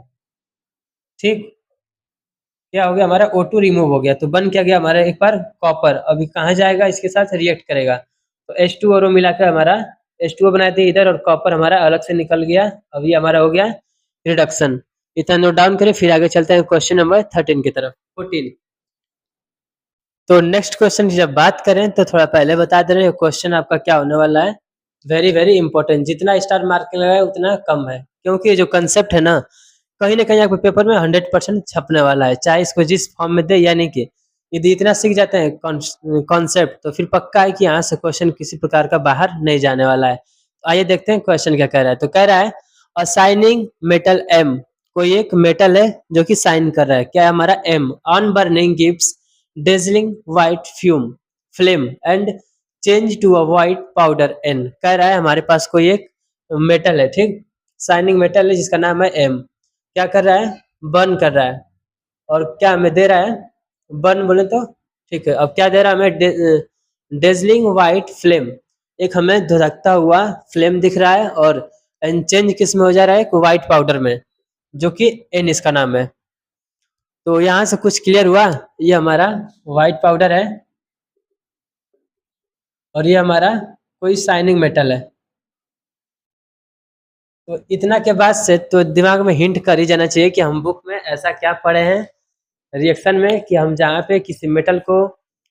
Speaker 1: ठीक, क्या हो गया हमारा O2 रिमूव हो गया, तो बन क्या गया हमारा एक बार कॉपर, अभी कहाँ जाएगा, इसके साथ रिएक्ट करेगा, तो H2 और O मिलाकर हमारा H2O बनाए थे इधर, और कॉपर हमारा अलग से निकल गया। अभी हमारा हो गया रिडक्शन। इतना नोट डाउन करें, फिर आगे चलते हैं क्वेश्चन नंबर 13 की तरफ, 14। तो नेक्स्ट क्वेश्चन की जब बात करें तो थोड़ा पहले बता दे रहे हैं, क्वेश्चन आपका क्या होने वाला है, वेरी वेरी इंपॉर्टेंट, जितना स्टार मार्क लगाए उतना कम है, क्योंकि जो कंसेप्ट है ना, कहीं ना कहीं आपके पेपर में 100% छपने वाला है, चाहे इसको जिस फॉर्म में दे, यानी कि यदि इतना सीख जाते हैं कॉन्सेप्ट, तो फिर पक्का है कि यहाँ से क्वेश्चन किसी प्रकार का बाहर नहीं जाने वाला है। तो आइए देखते हैं क्वेश्चन क्या कह रहा है। तो कह रहा है असाइनिंग मेटल M, कोई एक मेटल है जो कि साइन कर रहा है, क्या है हमारा M, on burning gives dazzling white flame and change to a white powder N। कह रहा है हमारे पास कोई एक मेटल है, ठीक, शाइनिंग मेटल है जिसका नाम है एम, क्या कर रहा है, बर्न कर रहा है। और क्या हमें दे रहा है, बर्न बोले तो ठीक है। अब क्या दे रहा है हमें, डेजलिंग वाइट फ्लेम, एक हमें धधकता हुआ फ्लेम दिख रहा है, और चेंज किस में हो जा रहा है, एक व्हाइट पाउडर में, जो कि एन इसका नाम है। तो यहाँ से कुछ क्लियर हुआ, ये हमारा व्हाइट पाउडर है और ये हमारा कोई शाइनिंग मेटल है। तो इतना के बाद से तो दिमाग में हिंट कर ही जाना चाहिए कि हम बुक में ऐसा क्या पढ़े हैं रिएक्शन में, कि हम जहाँ पे किसी मेटल को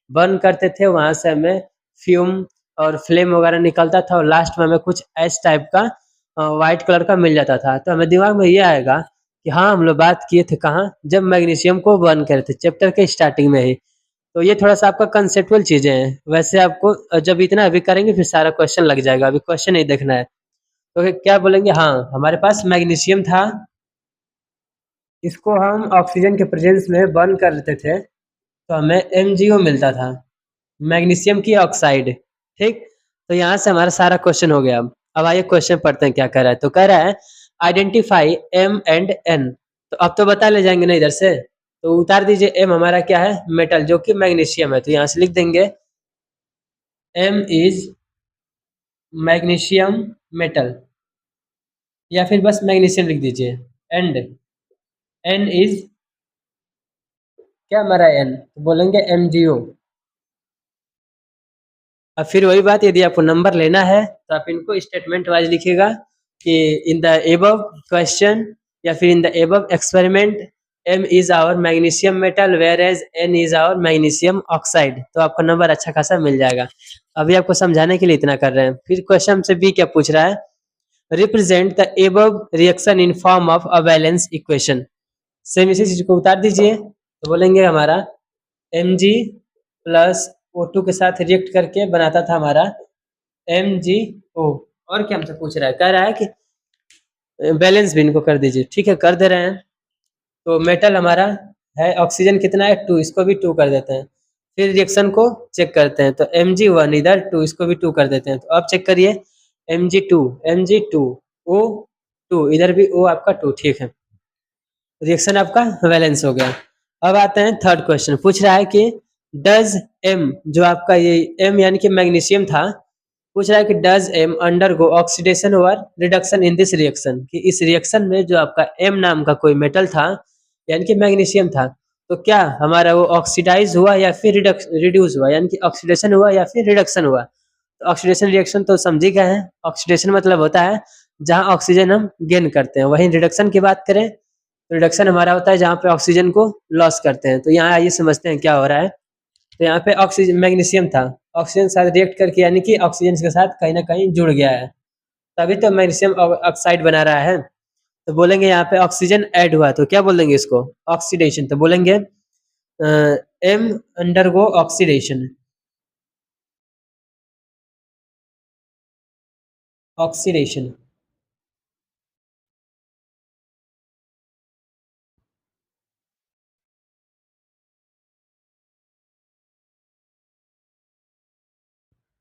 Speaker 1: बर्न करते थे वहां से हमें फ्यूम और फ्लेम वगैरह निकलता था, और लास्ट में हमें कुछ एस टाइप का वाइट कलर का मिल जाता था। तो हमें दिमाग में ये आएगा कि हाँ हम लोग बात किए थे कहाँ, जब मैग्नीशियम को बर्न करे थे चैप्टर के स्टार्टिंग में ही। तो ये थोड़ा सा आपका कंसेप्चुअल चीजें हैं। वैसे आपको जब इतना अभी करेंगे फिर सारा क्वेश्चन लग जाएगा, अभी क्वेश्चन नहीं देखना है। तो क्या बोलेंगे, हाँ हमारे पास मैग्नीशियम था, इसको हम ऑक्सीजन के प्रेजेंस में बर्न कर लेते थे तो हमें MgO मिलता था, मैग्नीशियम की ऑक्साइड। ठीक, तो यहाँ से हमारा सारा क्वेश्चन हो गया। अब आइए क्वेश्चन पढ़ते हैं क्या कह रहा है। तो कह रहा है आइडेंटिफाई M एंड N। तो अब तो बता ले जाएंगे ना इधर से, तो उतार दीजिए M हमारा क्या है, मेटल जो कि मैग्नीशियम है, तो यहाँ से लिख देंगे M इज मैग्नीशियम मेटल, या फिर बस मैग्नीशियम लिख दीजिए। एंड N इज क्या हमारा N, तो बोलेंगे MgO। अब फिर वही बात, यदि आपको नंबर लेना है तो आप इनको स्टेटमेंट वाइज लिखिएगा कि इन द एबव क्वेश्चन या फिर in the above experiment M is our magnesium metal whereas N is our magnesium oxide, तो आपको नंबर अच्छा खासा मिल जाएगा। अभी आपको समझाने के लिए इतना कर रहे हैं। फिर क्वेश्चन से B क्या पूछ रहा है, represent the above reaction in form of a balance equation. Same इसी चीज को उतार दीजिए, तो बोलेंगे हमारा Mg प्लस O2 के साथ रिएक्ट करके बनाता था हमारा MgO। और क्या हमसे पूछ रहा है, कह रहा है कि बैलेंस भी इनको कर दीजिए। ठीक है, कर दे रहे हैं। तो मेटल हमारा है ऑक्सीजन कितना है 2, इसको भी 2 कर देते हैं। फिर रिएक्शन को चेक करते हैं, तो Mg1 इधर 2, इसको भी 2 कर देते हैं। तो अब चेक करिए Mg2 O2 इधर भी O आपका 2। ठीक है, रिएक्शन आपका बैलेंस हो गया। अब आते हैं थर्ड क्वेश्चन, पूछ रहा है कि डज M, जो आपका ये M यानी कि मैग्नीशियम था, पूछ रहा है कि डज M अंडरगो ऑक्सीडेशन और रिडक्शन इन दिस रिएक्शन, कि इस रिएक्शन में जो आपका M नाम का कोई मेटल था यानी कि मैग्नीशियम था, तो क्या हमारा वो ऑक्सीडाइज हुआ या फिर रिड्यूस हुआ, यानी कि ऑक्सीडेशन हुआ या फिर रिडक्शन हुआ। तो ऑक्सीडेशन रिएक्शन तो समझ ही गए हैं, ऑक्सीडेशन मतलब होता है जहाँ ऑक्सीजन हम गेन करते हैं। वहीं रिडक्शन की बात करें तो रिडक्शन हमारा होता है जहाँ पे ऑक्सीजन को लॉस करते हैं। तो यहाँ आइए समझते हैं क्या हो रहा है। तो यहाँ पे ऑक्सीजन मैग्नीशियम था, ऑक्सीजन के साथ रिएक्ट करके यानी कि ऑक्सीजन के साथ कहीं ना कहीं जुड़ गया है, तभी तो मैग्नीशियम ऑक्साइड बना रहा है। तो बोलेंगे यहाँ पे ऑक्सीजन ऐड हुआ, तो क्या बोलेंगे इसको, ऑक्सीडेशन। तो बोलेंगे M undergo oxidation, oxidation.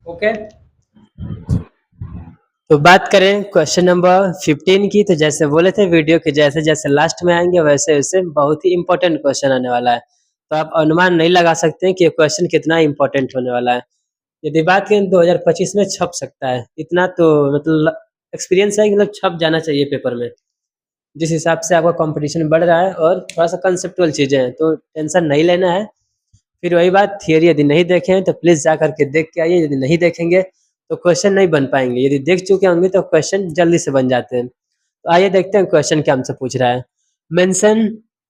Speaker 1: Okay, तो बात करें क्वेश्चन नंबर 15 की, तो जैसे बोले थे वीडियो के जैसे जैसे लास्ट में आएंगे वैसे वैसे बहुत ही इंपॉर्टेंट क्वेश्चन आने वाला है। तो आप अनुमान नहीं लगा सकते हैं कि ये क्वेश्चन कितना इंपॉर्टेंट होने वाला है। यदि बात करें 2025 में छप सकता है, इतना तो मतलब एक्सपीरियंस है कि मतलब छप जाना चाहिए पेपर में, जिस हिसाब से आपका कंपटीशन बढ़ रहा है। और थोड़ा सा कंसेप्चुअल चीज़ें हैं तो टेंशन नहीं लेना है। फिर वही बात, थियरी यदि नहीं देखे हैं तो प्लीज़ जा करके देख के आइए, यदि नहीं देखेंगे तो क्वेश्चन नहीं बन पाएंगे, यदि देख चुके होंगे तो क्वेश्चन जल्दी से बन जाते हैं। तो आइए देखते हैं क्वेश्चन क्या हमसे पूछ रहा है। Mention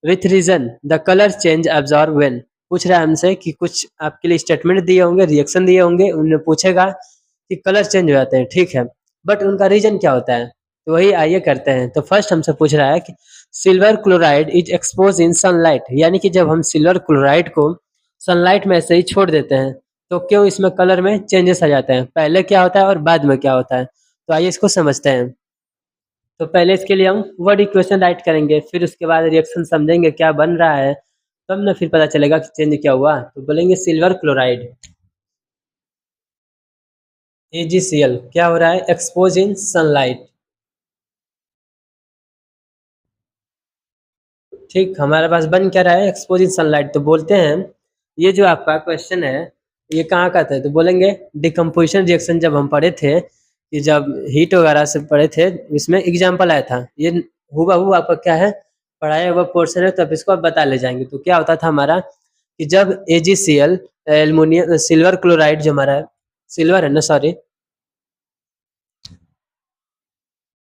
Speaker 1: with reason the colour change absorb when, पूछ रहा है हमसे कि कुछ आपके लिए स्टेटमेंट दिए होंगे, रिएक्शन दिए होंगे, उन्हें पूछेगा कि कलर चेंज हो जाते हैं, ठीक है, बट उनका रीजन क्या होता है। तो वही आइए करते हैं। तो फर्स्ट हमसे पूछ रहा है कि silver chloride is expose in sunlight, यानी कि जब हम सिल्वर क्लोराइड को सनलाइट में ऐसे ही छोड़ देते हैं तो क्यों इसमें कलर में चेंजेस आ जाते हैं, पहले क्या होता है और बाद में क्या होता है। तो आइए इसको समझते हैं। तो पहले इसके लिए हम वर्ड इक्वेशन राइट करेंगे, फिर उसके बाद रिएक्शन समझेंगे क्या बन रहा है, तब ना फिर पता चलेगा कि चेंज क्या हुआ। तो बोलेंगे सिल्वर क्लोराइड AgCl क्या हो रहा है, एक्सपोज इन सनलाइट, ठीक, हमारे पास बन क्या रहा है, एक्सपोजिंग सनलाइट। तो बोलते हैं ये जो आपका क्वेश्चन है ये कहाँ का था, तो बोलेंगे डिकम्पोजिशन रिएक्शन जब हम पढ़े थे कि जब हीट वगैरह से पढ़े थे इसमें एग्जाम्पल आया था। ये हुबहू आपका क्या है पढ़ाया हुआ पोर्शन है, तो आप इसको आप बता ले जाएंगे। तो क्या होता था हमारा कि जब AgCl एल्युमिनियम सिल्वर क्लोराइड जो हमारा सिल्वर है ना, सॉरी,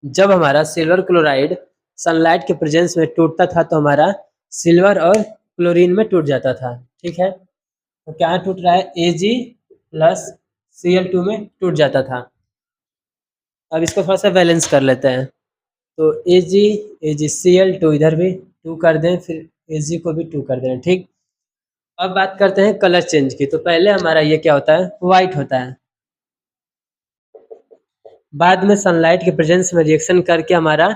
Speaker 1: जब हमारा सिल्वर क्लोराइड सनलाइट के प्रेजेंस में टूटता था तो हमारा सिल्वर और क्लोरीन में टूट जाता था। ठीक है, तो क्या टूट रहा है, Ag प्लस Cl2 में टूट जाता था। अब इसको थोड़ा सा बैलेंस कर लेते हैं। तो AgCl2 इधर भी 2 कर दें, फिर Ag को भी 2 कर दें। ठीक, अब बात करते हैं कलर चेंज की। तो पहले हमारा ये क्या होता है, वाइट होता है, बाद में सनलाइट के प्रेजेंस में रिएक्शन करके हमारा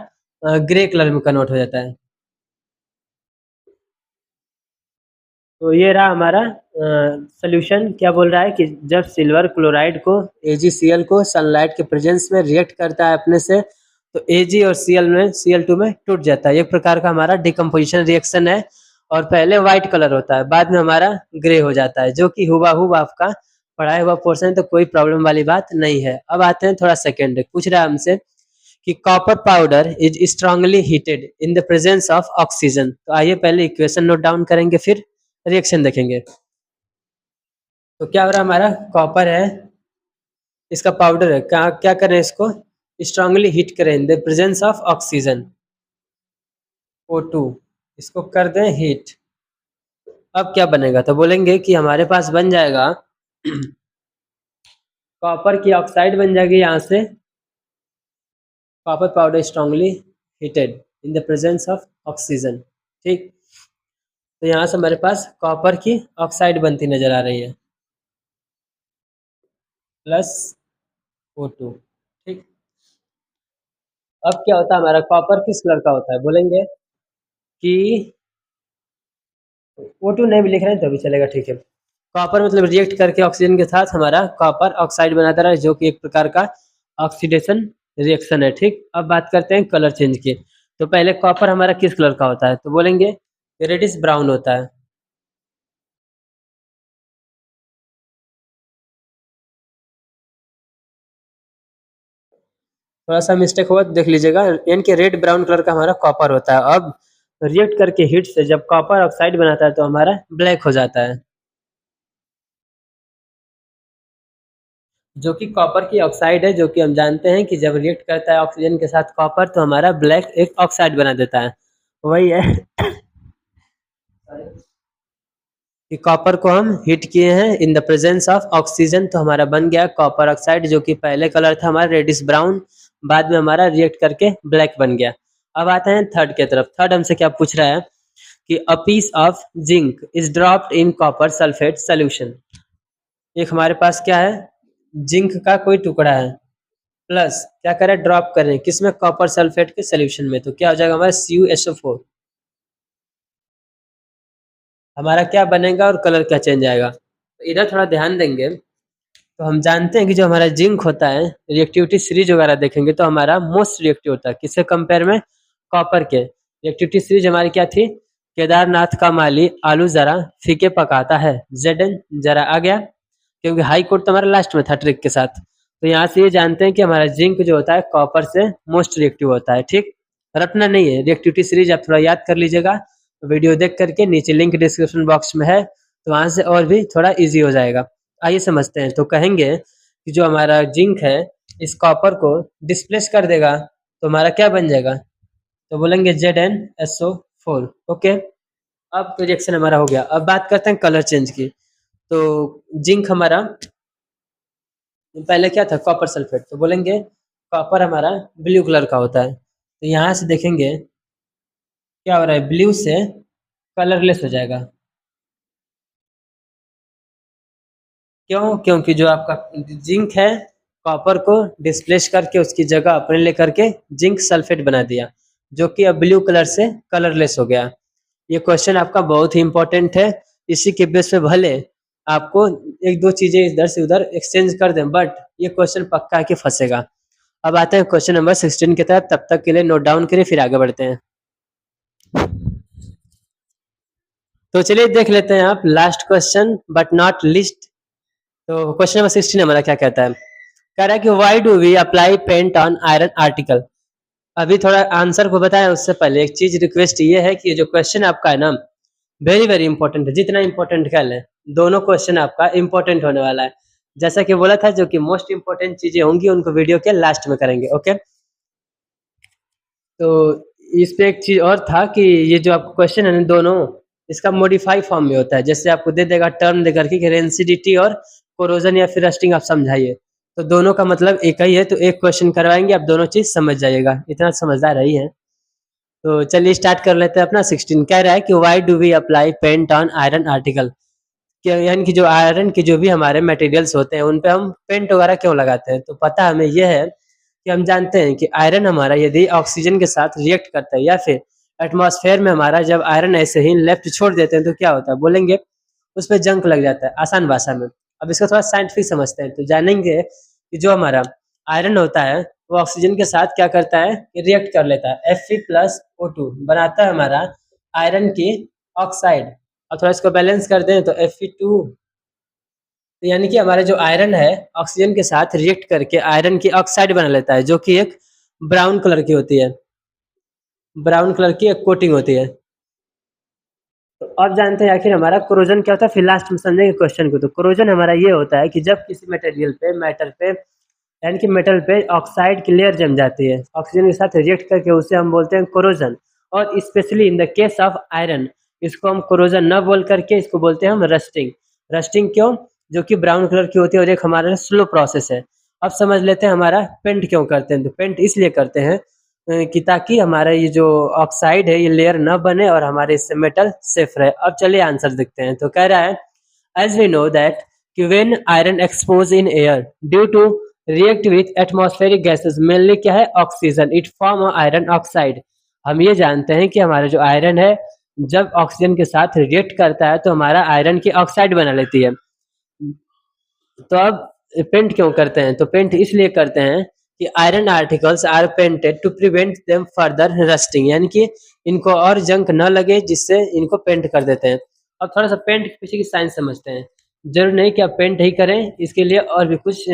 Speaker 1: ग्रे कलर में कन्वर्ट हो जाता है। तो ये रहा हमारा सोल्यूशन। क्या बोल रहा है कि जब सिल्वर क्लोराइड को AgCl को सनलाइट के प्रेजेंस में रिएक्ट करता है अपने से, तो Ag और Cl2 में टूट जाता है। एक प्रकार का हमारा डिकम्पोजिशन रिएक्शन है, और पहले व्हाइट कलर होता है, बाद में हमारा ग्रे हो जाता है, जो कि हुबहू आपका पढ़ाया हुआ पोर्शन है, तो कोई प्रॉब्लम वाली बात नहीं है। अब आते हैं थोड़ा सेकेंड, पूछ रहा है हमसे कि copper powder is strongly heated in the presence of oxygen. तो आइए पहले इक्वेशन नोट डाउन करेंगे, फिर रिएक्शन देखेंगे। तो क्या हो रहा है, हमारा कॉपर है, इसका पाउडर है, क्या क्या करें, इसको स्ट्रांगली हीट करें इन the presence of oxygen O2, इसको कर दें हीट। अब क्या बनेगा, तो बोलेंगे कि हमारे पास बन जाएगा कॉपर की ऑक्साइड बन जाएगी यहाँ से, copper powder strongly heated in the presence of oxygen. ठीक, तो यहाँ से हमारे पास कॉपर की ऑक्साइड बनती नजर आ रही है प्लस O2। ठीक, अब क्या होता है, हमारा कॉपर किस कलर का होता है, बोलेंगे कि O2 नहीं भी लिख रहे हैं तो भी चलेगा। ठीक है, कॉपर मतलब रिएक्ट करके ऑक्सीजन के साथ हमारा कॉपर ऑक्साइड बनाता रहा, जो कि एक प्रकार का ऑक्सीडेशन रिएक्शन है। ठीक, अब बात करते हैं कलर चेंज की। तो पहले कॉपर हमारा किस कलर का होता है, तो बोलेंगे रेडिश ब्राउन होता है। थोड़ा सा मिस्टेक हुआ तो देख लीजिएगा, यानी कि रेड ब्राउन कलर का हमारा कॉपर होता है। अब रिएक्ट करके हीट से जब कॉपर ऑक्साइड बनाता है तो हमारा ब्लैक हो जाता है, जो कि कॉपर की ऑक्साइड है, जो कि हम जानते हैं कि जब रिएक्ट करता है ऑक्सीजन के साथ कॉपर तो हमारा ब्लैक एक ऑक्साइड बना देता है। वही है कि कॉपर को हम हीट किए हैं इन द प्रेजेंस ऑफ ऑक्सीजन, तो हमारा बन गया कॉपर ऑक्साइड, जो कि पहले कलर था हमारा रेडिश ब्राउन, बाद में हमारा रिएक्ट करके ब्लैक बन गया। अब आते हैं थर्ड के तरफ। थर्ड हमसे क्या पूछ रहा है कि a piece of zinc is dropped in copper sulphate solution. एक हमारे पास क्या है, जिंक का कोई टुकड़ा है, प्लस क्या करें, ड्रॉप करें किसमें, कॉपर सल्फेट के सोल्यूशन में। तो क्या हो जाएगा हमारा CuSO4, हमारा क्या बनेगा और कलर क्या चेंज आएगा। तो इधर थोड़ा ध्यान देंगे। तो हम जानते हैं कि जो हमारा जिंक होता है, रिएक्टिविटी सीरीज वगैरह देखेंगे तो हमारा मोस्ट रिएक्टिव होता है, किससे कंपेयर में, कॉपर के। रिएक्टिविटी सीरीज हमारी क्या थी, केदारनाथ का माली आलू जरा फीके पकाता है, Zn जरा आ गया, क्योंकि हाई कोर्ट तो हमारा लास्ट में था ट्रिक के साथ। तो यहाँ से ये जानते हैं कि हमारा जिंक जो होता है कॉपर से मोस्ट रिएक्टिव होता है। ठीक, रटना नहीं है, रिएक्टिविटी सीरीज आप थोड़ा याद कर लीजिएगा, वीडियो देख करके, नीचे लिंक डिस्क्रिप्शन बॉक्स में है, तो वहाँ से और भी थोड़ा ईजी हो जाएगा। आइए समझते हैं। तो कहेंगे कि जो हमारा जिंक है इस कॉपर को डिस्प्लेस कर देगा तो हमारा क्या बन जाएगा, तो बोलेंगे ZnSO4। ओके, अब तो रिएक्शन हमारा हो गया। अब बात करते हैं कलर चेंज की। तो जिंक हमारा पहले क्या था, कॉपर सल्फेट, तो बोलेंगे कॉपर हमारा ब्लू कलर का होता है। तो यहाँ से देखेंगे क्या हो रहा है, ब्लू से कलरलेस हो जाएगा। क्यों, क्योंकि जो आपका जिंक है कॉपर को डिस्प्लेस करके उसकी जगह अपने लेकर के जिंक सल्फेट बना दिया, जो कि अब ब्लू कलर से कलरलेस हो गया। ये क्वेश्चन आपका बहुत ही इंपॉर्टेंट है, इसी के बेस पे भले आपको एक दो चीजें इधर से उधर एक्सचेंज कर दें, बट ये क्वेश्चन पक्का है कि फंसेगा। अब आते हैं क्वेश्चन नंबर 16 की तरफ, तब तक के लिए नोट डाउन करिए, फिर आगे बढ़ते हैं। तो चलिए देख लेते हैं आप last question but not least. तो क्वेश्चन नंबर 16 हमारा क्या कहता है, कह रहा है कि why do we apply paint on iron article. अभी थोड़ा आंसर को बताएं उससे पहले एक चीज रिक्वेस्ट ये है कि ये जो क्वेश्चन आपका है ना वेरी वेरी इंपॉर्टेंट है, जितना इंपॉर्टेंट कह लें दोनों क्वेश्चन आपका इंपॉर्टेंट होने वाला है। जैसा कि बोला था जो कि मोस्ट इंपॉर्टेंट चीजें होंगी उनको वीडियो के लास्ट में करेंगे। ओके, तो इस पे एक चीज और था कि ये जो आपको क्वेश्चन है ना दोनों इसका मॉडिफाई फॉर्म में होता है। जैसे आपको दे देगा टर्म दे करके कि रेंसिडिटी और कोरोजन या फिर रस्टिंग आप समझाइए, तो दोनों का मतलब एक ही है, तो एक क्वेश्चन करवाएंगे आप दोनों चीज समझ जाइएगा, इतना समझदार रही है। तो चलिए स्टार्ट कर लेते हैं अपना। 16 कह रहा है कि why do we apply paint on iron article, यानी कि जो आयरन के जो भी हमारे मटेरियल्स होते हैं उन पे हम पेंट वगैरह क्यों लगाते हैं। तो पता हमें यह है कि हम जानते हैं कि आयरन हमारा यदि ऑक्सीजन के साथ रिएक्ट करता है या फिर एटमॉस्फेयर में हमारा जब आयरन ऐसे ही लेफ्ट छोड़ देते हैं तो क्या होता है बोलेंगे उस पर जंक लग जाता है आसान भाषा में। अब इसको थोड़ा साइंटिफिक समझते हैं तो जानेंगे कि जो हमारा आयरन होता है वो ऑक्सीजन के साथ क्या करता है रिएक्ट कर लेता है, Fe+O2 बनाता है हमारा आयरन की ऑक्साइड। और थोड़ा इसको बैलेंस कर दें तो Fe2, तो यानी कि हमारा जो आयरन है ऑक्सीजन के साथ रिएक्ट करके आयरन की ऑक्साइड बना लेता है जो कि एक ब्राउन कलर की होती है, ब्राउन कलर की एक कोटिंग होती है। तो अब जानते हैं आखिर हमारा कोरोजन क्या होता है, फिर लास्ट में समझेंगे क्वेश्चन को। तो कोरोजन हमारा ये होता है कि जब किसी मटेरियल पे मैटर पे यानी कि मेटल पे ऑक्साइड की लेयर जम जाती है ऑक्सीजन के साथ रिएक्ट करके, उसे हम बोलते हैं कोरोजन। और specially in the case of iron इसको हम कोरोजन न बोल करके इसको बोलते हैं हम रस्टिंग। रस्टिंग क्यों, जो कि ब्राउन कलर की होती है और एक हमारा स्लो प्रोसेस है। अब समझ लेते हैं हमारा पेंट क्यों करते हैं। तो पेंट इसलिए करते हैं कि ताकि हमारा ये जो ऑक्साइड है ये लेयर न बने और हमारे इससे मेटल सेफ रहे। अब चलिए आंसर देखते हैं। तो कह रहा है एज वी नो दैट कि when iron expose in air due to react with atmospheric gases mainly क्या है oxygen it form iron oxide. हम ये जानते हैं कि हमारा जो आयरन है जब ऑक्सीजन के साथ रिएक्ट करता है तो हमारा आयरन की ऑक्साइड बना लेती है। तो अब पेंट क्यों करते हैं, तो पेंट इसलिए करते हैं कि iron articles are painted to prevent them further rusting, यानी कि इनको और जंक न लगे जिससे इनको पेंट कर देते हैं। अब थोड़ा सा पेंट के पीछे की साइंस समझते हैं। जरूर नहीं कि आप पेंट ही करें, इसके लिए और भी कुछ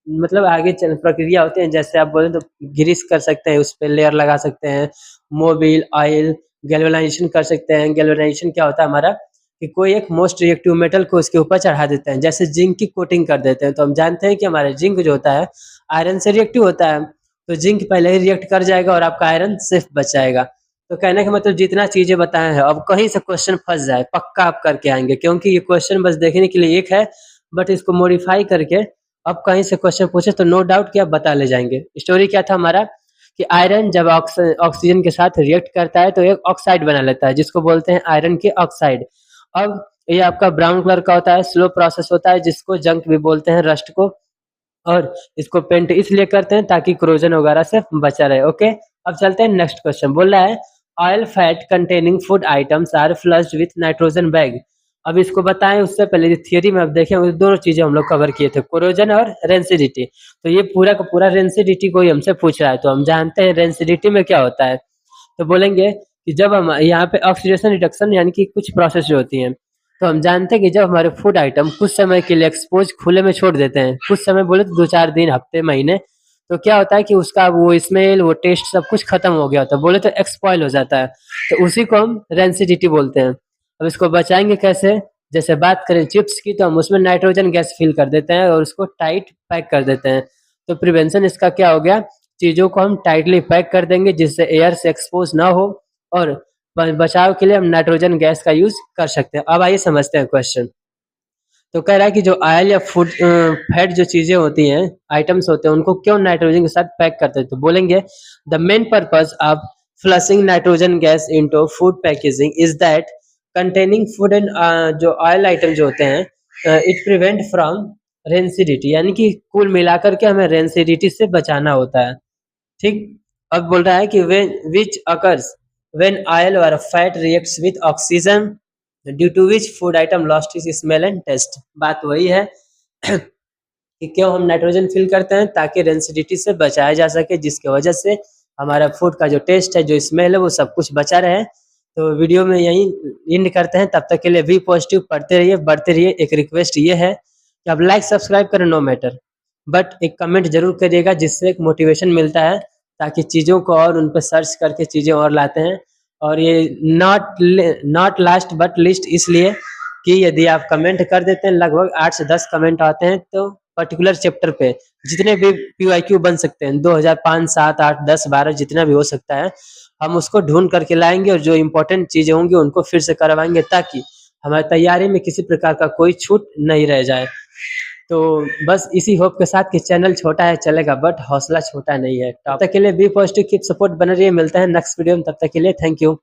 Speaker 1: मतलब आगे प्रक्रिया होती है। जैसे आप बोले तो ग्रीस कर सकते हैं, उस पर लेयर लगा सकते हैं, मोबिल ऑयल गैल्वेनाइजेशन कर सकते हैं। गैल्वेनाइजेशन क्या होता है हमारा कि कोई एक मोस्ट रिएक्टिव मेटल को उसके ऊपर चढ़ा देते हैं, जैसे जिंक की कोटिंग कर देते हैं। तो हम जानते हैं कि हमारे जिंक जो होता है आयरन से रिएक्टिव होता है, तो जिंक पहले ही रिएक्ट कर जाएगा और आपका आयरन सेफ बच जाएगा। तो कहने का मतलब जितना चीजें बताए हैं अब कहीं से क्वेश्चन फंस जाए पक्का आप करके आएंगे, क्योंकि ये क्वेश्चन बस देखने के लिए एक है बट इसको मॉडिफाई करके अब कहीं से क्वेश्चन पूछे तो नो डाउट कि आप बता ले जाएंगे। स्टोरी क्या था हमारा कि आयरन जब ऑक्सीजन के साथ रिएक्ट करता है तो एक ऑक्साइड बना लेता है जिसको बोलते हैं आयरन की ऑक्साइड। अब ये आपका ब्राउन कलर का होता है, स्लो प्रोसेस होता है जिसको जंक भी बोलते हैं, रस्ट को। और इसको पेंट इसलिए करते हैं ताकि क्रोजन वगैरह से बचा रहे। ओके, अब चलते हैं नेक्स्ट क्वेश्चन। बोल रहा है oil fat containing food items are flushed with nitrogen bag. अब इसको बताएं उससे पहले थियरी में अब देखें दोनों चीजें हम लोग कवर किए थे, कोरोजन और रेंसिडिटी। तो ये पूरा का पूरा रेंसिडिटी को ही हमसे पूछ रहा है, तो हम जानते हैं रेंसिडिटी में क्या होता है। तो बोलेंगे कि जब हम यहाँ पे ऑक्सीडेशन रिडक्शन यानी कि कुछ प्रोसेस जो होती हैं, तो हम जानते हैं कि जब हमारे फूड आइटम कुछ समय के लिए एक्सपोज खुले में छोड़ देते हैं, कुछ समय बोले तो 2-4 दिन हफ्ते महीने, तो क्या होता है कि उसका वो स्मेल वो टेस्ट सब कुछ खत्म हो गया होता है, बोले तो एक्सपॉइल हो जाता है। तो उसी को हम रेंसिडिटी बोलते हैं। अब इसको बचाएंगे कैसे, जैसे बात करें चिप्स की तो हम उसमें नाइट्रोजन गैस फिल कर देते हैं और उसको टाइट पैक कर देते हैं। तो प्रिवेंशन इसका क्या हो गया, चीज़ों को हम टाइटली पैक कर देंगे जिससे एयर से एक्सपोज ना हो, और बचाव के लिए हम नाइट्रोजन गैस का यूज कर सकते हैं। अब आइए समझते हैं क्वेश्चन। तो कह रहा है कि जो ऑयल या फूड फैट जो चीजें होती हैं आइटम्स होते हैं उनको क्यों नाइट्रोजन के साथ पैक करते हैं। तो बोलेंगे the main purpose of flushing nitrogen gas into food packaging is that containing food and जो ऑयल आइटम जो होते हैं इट प्रिवेंट फ्रॉम रेंसिडिटी, यानी कि कुल मिलाकर के हमें रेंसिडिटी से बचाना होता है। ठीक, अब बोल रहा है कि which occurs when oil or fat reacts with oxygen due to which food item lost its smell and taste। बात वही है कि क्यों हम नाइट्रोजन फिल करते हैं, ताकि रेंसिडिटी से बचाया जा सके जिसकी वजह से हमारा फूड का जो टेस्ट है जो स्मेल है वो सब कुछ बचा रहे। तो वीडियो में यहीं एंड करते हैं। तब तक के लिए बी पॉजिटिव, पढ़ते रहिए, बढ़ते रहिए। एक रिक्वेस्ट ये है कि आप लाइक सब्सक्राइब करें नो मैटर, बट एक कमेंट जरूर करिएगा जिससे एक मोटिवेशन मिलता है, ताकि चीज़ों को और उन पर सर्च करके चीज़ें और लाते हैं। और ये नॉट लास्ट बट लिस्ट इसलिए कि यदि आप कमेंट कर देते हैं, लगभग 8 से 10 कमेंट आते हैं, तो पर्टिकुलर चैप्टर पे जितने भी PYQ बन सकते हैं, 2005, 7, 8, 10, 12 जितना भी हो सकता है, हम उसको ढूंढ करके लाएंगे और जो इम्पोर्टेंट चीज़ें होंगी उनको फिर से करवाएंगे, ताकि हमारी तैयारी में किसी प्रकार का कोई छूट नहीं रह जाए। तो बस इसी होप के साथ कि चैनल छोटा है चलेगा, बट हौसला छोटा नहीं है। तब तक के लिए बी पॉजिटिव, कीप सपोर्ट बने रहिए। मिलते हैं नेक्स्ट वीडियो में, तब तक के लिए थैंक यू।